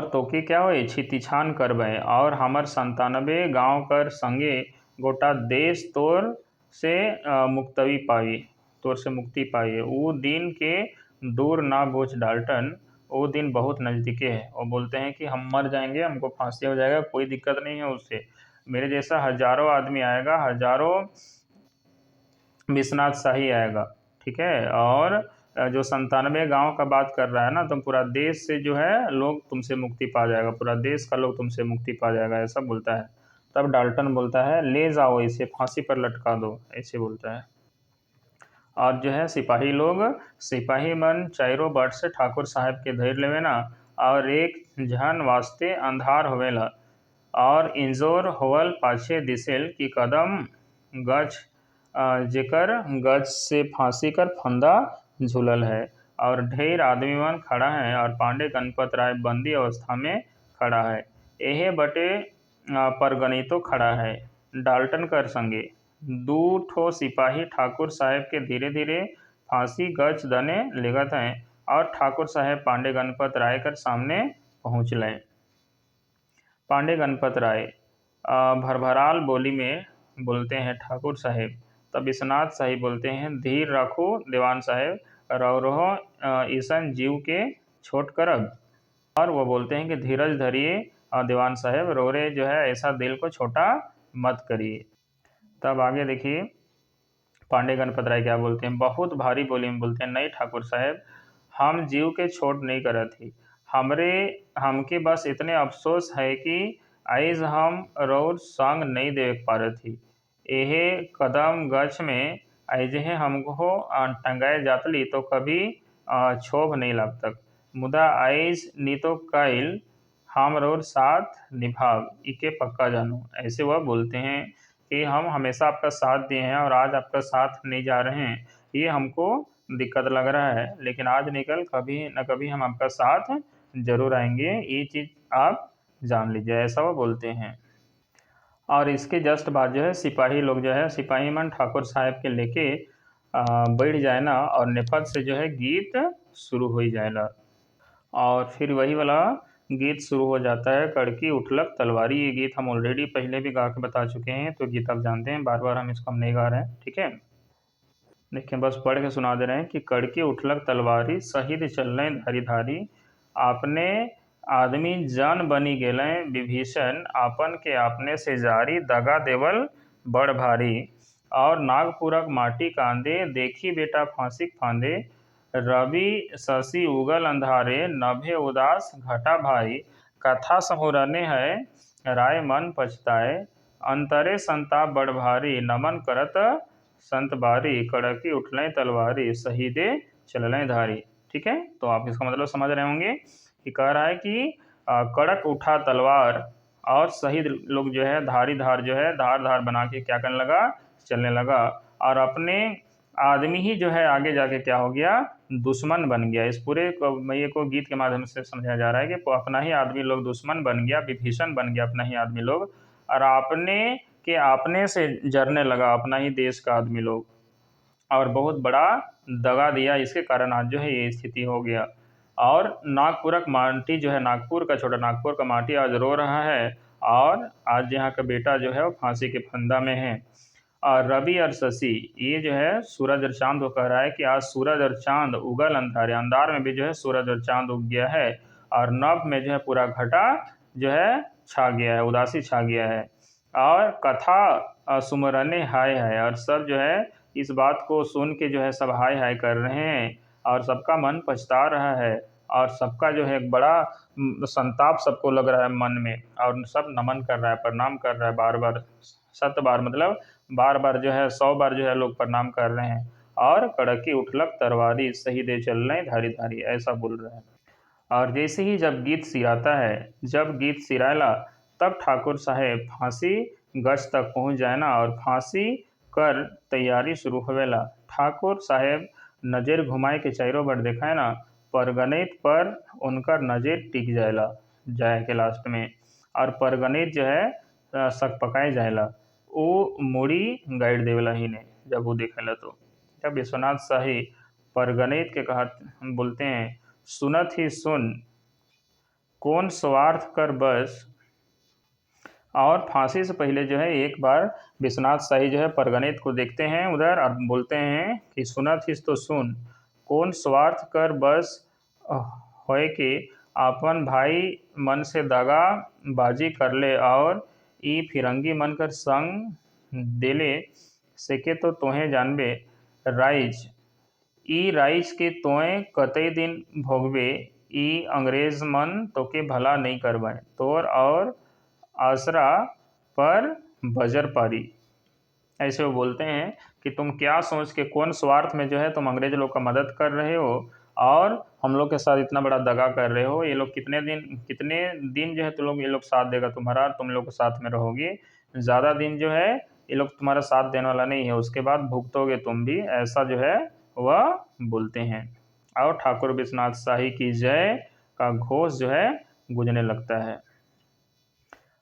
तोके क्या होए छितिछान करबें और हमर 97 गांव कर संगे गोटा देश तोर से मुक्ति पाई। वो दिन के दूर ना गोच डाल्टन, वो दिन बहुत नज़दीके है। वो बोलते हैं कि हम मर जाएंगे, हमको फांसी हो जाएगा, कोई दिक्कत नहीं है उससे, मेरे जैसा हजारों आदमी आएगा, हजारों विश्वनाथ शाही आएगा, ठीक है। और जो 97 गांव का बात कर रहा है ना, तो पूरा देश से जो है लोग तुमसे मुक्ति पा जाएगा, पूरा देश का लोग तुमसे मुक्ति पा जाएगा, ऐसा बोलता है। तब डाल्टन बोलता है, ले जाओ इसे फांसी पर लटका दो, ऐसे बोलता है। और जो है सिपाही मन चारों बट से ठाकुर साहब के धैर्य लेवे ना, और एक झन वास्ते अंधार होवेला, और इंजोर होवल पाछे दिसेल की कदम गछ जेकर गज से फांसी कर फंदा झूलल है, और ढेर आदमी मन खड़ा है, और पांडे गणपत राय बंदी अवस्था में खड़ा है। एहे बटे परगणितो खड़ा है, डाल्टन कर संगे दू ठो सिपाही ठाकुर साहब के धीरे धीरे फांसी गच दने लेगत हैं, और ठाकुर साहब पांडे गणपत राय कर सामने पहुँच लें। पांडे गणपत राय भरभराल बोली में बोलते हैं, ठाकुर साहेब। तब विश्वनाथ शाही बोलते हैं, धीर रखो दीवान साहेब, रहो ईसन जीव के छोट करब। और वो बोलते हैं कि धीरज धरिए दीवान साहेब, रोरे जो है ऐसा दिल को छोटा मत करिए। तब आगे देखिए, पांडे गणपत राय क्या बोलते हैं, बहुत भारी बोली में बोलते हैं, नहीं ठाकुर साहेब, हम जीव के छोट नहीं करत थी, हमके बस इतने अफसोस है कि आइज हम रौर संग नहीं देख पा रही थी। एहे कदम गछ में आइजे हमको टंगाए जातली तो कभी क्षोभ नहीं लगतक, मुदा आइज नी तो कैल हम रौर साथ निभाव इके पक्का जानू। ऐसे वह बोलते हैं कि हम हमेशा आपका साथ दिए हैं और आज आपका साथ नहीं जा रहे हैं, ये हमको दिक्कत लग रहा है, लेकिन आज निकल कभी न कभी हम आपका साथ जरूर आएंगे, ये चीज़ आप जान लीजिए, ऐसा वो बोलते हैं। और इसके जस्ट बाद जो है सिपाही लोग जो है, सिपाही मन ठाकुर साहब के लेके बैठ जाए ना, और नेपथ से जो है गीत शुरू हो जाएगा। और फिर वही वाला गीत शुरू हो जाता है, कड़की उठलक तलवारी। ये गीत हम ऑलरेडी पहले भी गा के बता चुके हैं, तो गीत आप जानते हैं, बार बार हम इसको नहीं गा रहे हैं, ठीक है। देखिए बस पढ़ के सुना दे रहे हैं कि कड़की उठलक तलवारी, शहीद चलने धारी धारी, आपने आदमी जान बनी गेलें विभीषण, आपन के आपने से जारी, दगा देवल बड़ भारी। और नागपुरक माटी कांदे, देखी बेटा फांसी फांदे, रवि शशि उगल अंधारे, नभे उदास घटा भाई, कथा समुरने है राय मन पछताए, अंतरे संताप बड़ भारी, नमन करत संत बारी, कड़की उठलें तलवारी, शहीदे चललें धारी। ठीक है, तो आप इसका मतलब समझ रहे होंगे कि कह रहा है कि कड़क उठा तलवार, और शहीद लोग जो है धारी धार जो है धार धार बना के क्या करने लगा, चलने लगा, और अपने आदमी ही जो है आगे जाके क्या हो गया, दुश्मन बन गया। इस पूरे ये को गीत के माध्यम से समझाया जा रहा है कि अपना ही आदमी लोग दुश्मन बन गया, विभीषण बन गया अपना ही आदमी लोग, और आपने से जरने लगा अपना ही देश का आदमी लोग, और बहुत बड़ा दगा दिया, इसके कारण आज जो है ये स्थिति हो गया। और नागपुरक माटी जो है, नागपुर का छोटा नागपुर का माटी आज रो रहा है, और आज यहाँ का बेटा जो है वो फांसी के फंदा में है। और रवि और शशि, ये जो है सूरज और चांद को कह रहा है कि आज सूरज और चांद उगल अंधारे, अंधार में भी जो है सूरज और चांद उग गया है, और नभ में जो है पूरा घटा जो है छा गया है, उदासी छा गया है, और कथा सुमरने हाय है, और सब जो है इस बात को सुन के जो है सब हाय हाय कर रहे हैं, और सबका मन पछता रहा है, और सबका जो है एक बड़ा संताप सबको लग रहा है मन में, और सब नमन कर रहा है, प्रणाम कर रहा है, बार बार 7 बार, मतलब बार बार जो है 100 बार जो है लोग प्रणाम कर रहे हैं, और कड़की उठलक तरवारी, शहीदे चलने धारी धारी, ऐसा बोल रहे हैं। और जैसे ही जब गीत सिराता है, जब गीत सिराला, तब ठाकुर साहेब फांसी गज तक पहुंच जाए ना, और फांसी कर तैयारी शुरू होवेला। ठाकुर साहेब नज़र घुमाए के चारों बार देखा है ना, परगणित पर उनका नज़र टिक जाएला जाए के लास्ट में, और परगणित जो है सक पकाए जाएला वो मुड़ी गाइड देवेला ही ने जब वो देखेला तो। जब विश्वनाथ शाही परगणित के कहत हम बोलते हैं, सुनत ही सुन कौन स्वार्थ कर बस। और फांसी से पहले जो है एक बार विश्वनाथ शाही जो है परगणित को देखते हैं उधर और बोलते हैं कि सुनत ही तो सुन कौन स्वार्थ कर बस होए कि आपन भाई मन से दगा बाजी कर ले, और ई फिरंगी मन कर संग देले सेके तो तोहे जानबे राइज। ई राइज के तोय कतई दिन भोगबे, ई अंग्रेज मन तोके भला नहीं करबे, तोर और आसरा पर बजर पारी। ऐसे वो बोलते हैं कि तुम क्या सोच के कौन स्वार्थ में जो है तुम अंग्रेज लोग का मदद कर रहे हो और हम लोग के साथ इतना बड़ा दगा कर रहे हो। ये लोग कितने दिन जो है तुम लोग ये लोग साथ देगा तुम्हारा, तुम लोग के साथ में रहोगे, ज़्यादा दिन जो है ये लोग तुम्हारा साथ देने वाला नहीं है, उसके बाद भुगतोगे तुम भी, ऐसा जो है वह बोलते हैं। और ठाकुर विश्वनाथ शाही की जय का घोष जो है गूंजने लगता है।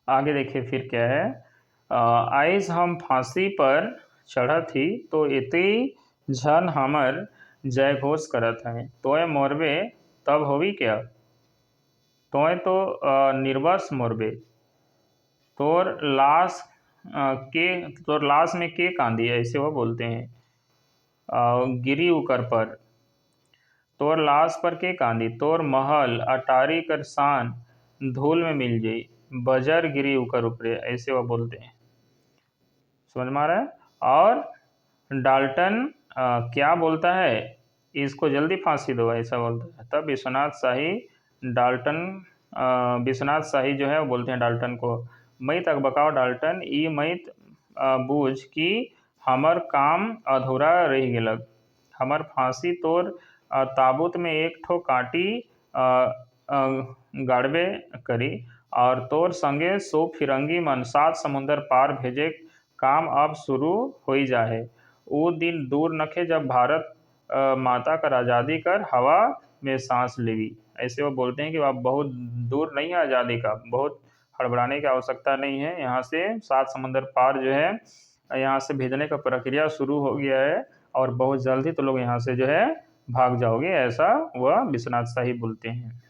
आगे देखिए फिर क्या है, आइज हम फांसी पर चढ़त ही तो इति झन हमर जय घोष करत है, तोय मोरबे तब होवी क्या, तोय तो निर्वस मोरबे, तोर लाश तोर लाश में के कांदी, ऐसे वो बोलते हैं। गिरी उकर पर तोर लाश पर के कांदी, तोर महल अटारी कर शान धूल में मिल जाई, बजर गिरी उकर ऊपरे, ऐसे वो बोलते हैं। समझ में आ रहा है। और डाल्टन क्या बोलता है, इसको जल्दी फांसी दो, ऐसा बोलता है। तब विश्वनाथ शाही जो है वो बोलते हैं डाल्टन को, मैं तक बकाओ डाल्टन, ई मैत बूझ कि हमर काम अधूरा रह गेलक, हमर फांसी तोर ताबूत में एक ठो काटी गाड़बे करी, और तोर संगे सो फिरंगी मन 7 समुंदर पार भेजे काम अब शुरू हो ही जाए। वो दिन दूर नखे जब भारत माता कर आज़ादी कर हवा में सांस लेवी। ऐसे वो बोलते हैं कि अब बहुत दूर नहीं है आज़ादी का, बहुत हड़बड़ाने की आवश्यकता नहीं है, यहाँ से 7 समंदर पार जो है यहाँ से भेजने का प्रक्रिया शुरू हो गया है, और बहुत जल्द ही तो लोग यहाँ से जो है भाग जाओगे, ऐसा वह विश्वनाथ शाही बोलते हैं।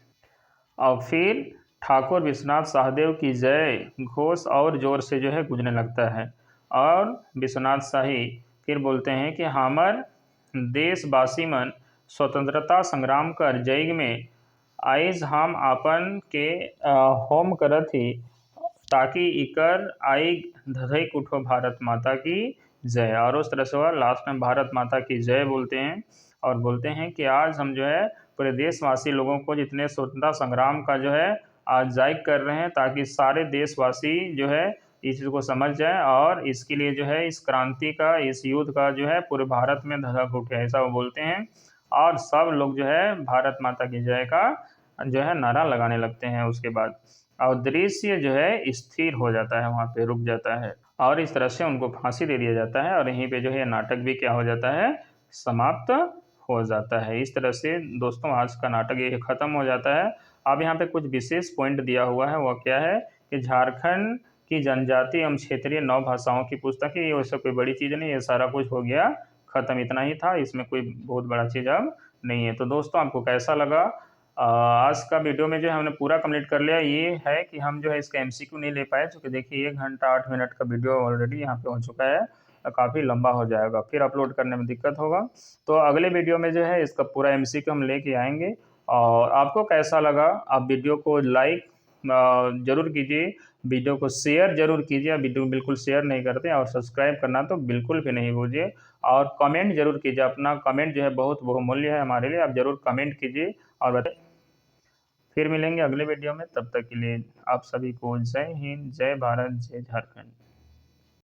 और फिर ठाकुर विश्वनाथ शाहदेव की जय घोष और जोर से जो है गूंजने लगता है, और विश्वनाथ शाही फिर बोलते हैं कि हमर देशवासी मन स्वतंत्रता संग्राम कर जैग में आइज हम आपन के होम करत ही, ताकि इकर आई धधई उठो भारत माता की जय। और उस तरह से वह लास्ट में भारत माता की जय बोलते हैं, और बोलते हैं कि आज हम जो है पूरे देशवासी लोगों को जितने स्वतंत्रता संग्राम का जो है आज जायग कर रहे हैं, ताकि सारे देशवासी जो है इस चीज़ को समझ जाए, और इसके लिए जो है इस क्रांति का, इस युद्ध का जो है पूरे भारत में धधक उठे, ऐसा वो बोलते हैं। और सब लोग जो है भारत माता की जय का जो है नारा लगाने लगते हैं उसके बाद, और दृश्य जो है स्थिर हो जाता है, वहाँ पे रुक जाता है, और इस तरह से उनको फांसी दे दिया जाता है, और यहीं पे जो है नाटक भी क्या हो जाता है, समाप्त हो जाता है। इस तरह से दोस्तों आज का नाटक ये खत्म हो जाता है। अब यहाँ पे कुछ विशेष पॉइंट दिया हुआ है, वह क्या है कि झारखंड की जनजाति एवं क्षेत्रीय 9 भाषाओं की पुस्तक है, ये वैसे कोई बड़ी चीज़ नहीं, ये सारा कुछ हो गया खत्म, इतना ही था, इसमें कोई बहुत बड़ा चीज़ अब नहीं है। तो दोस्तों आपको कैसा लगा आज का वीडियो में जो है हमने पूरा कंप्लीट कर लिया। ये है कि हम जो है इसका MCQ नहीं ले पाए, क्योंकि देखिए 1 घंटा 8 मिनट का वीडियो ऑलरेडी यहाँ पे हो चुका है, काफ़ी लंबा हो जाएगा, फिर अपलोड करने में दिक्कत होगा। तो अगले वीडियो में जो है इसका पूरा MCQ हम लेके आएंगे। और आपको कैसा लगा, आप वीडियो को लाइक ज़रूर कीजिए, वीडियो को शेयर ज़रूर कीजिए, आप वीडियो बिल्कुल शेयर नहीं करते, और सब्सक्राइब करना तो बिल्कुल भी नहीं भूलिए, और कमेंट जरूर कीजिए, अपना कमेंट जो है बहुत बहुमूल्य है हमारे लिए, आप ज़रूर कमेंट कीजिए और बताइए। फिर मिलेंगे अगले वीडियो में, तब तक के लिए आप सभी को जय हिंद, जय भारत, जय झारखंड।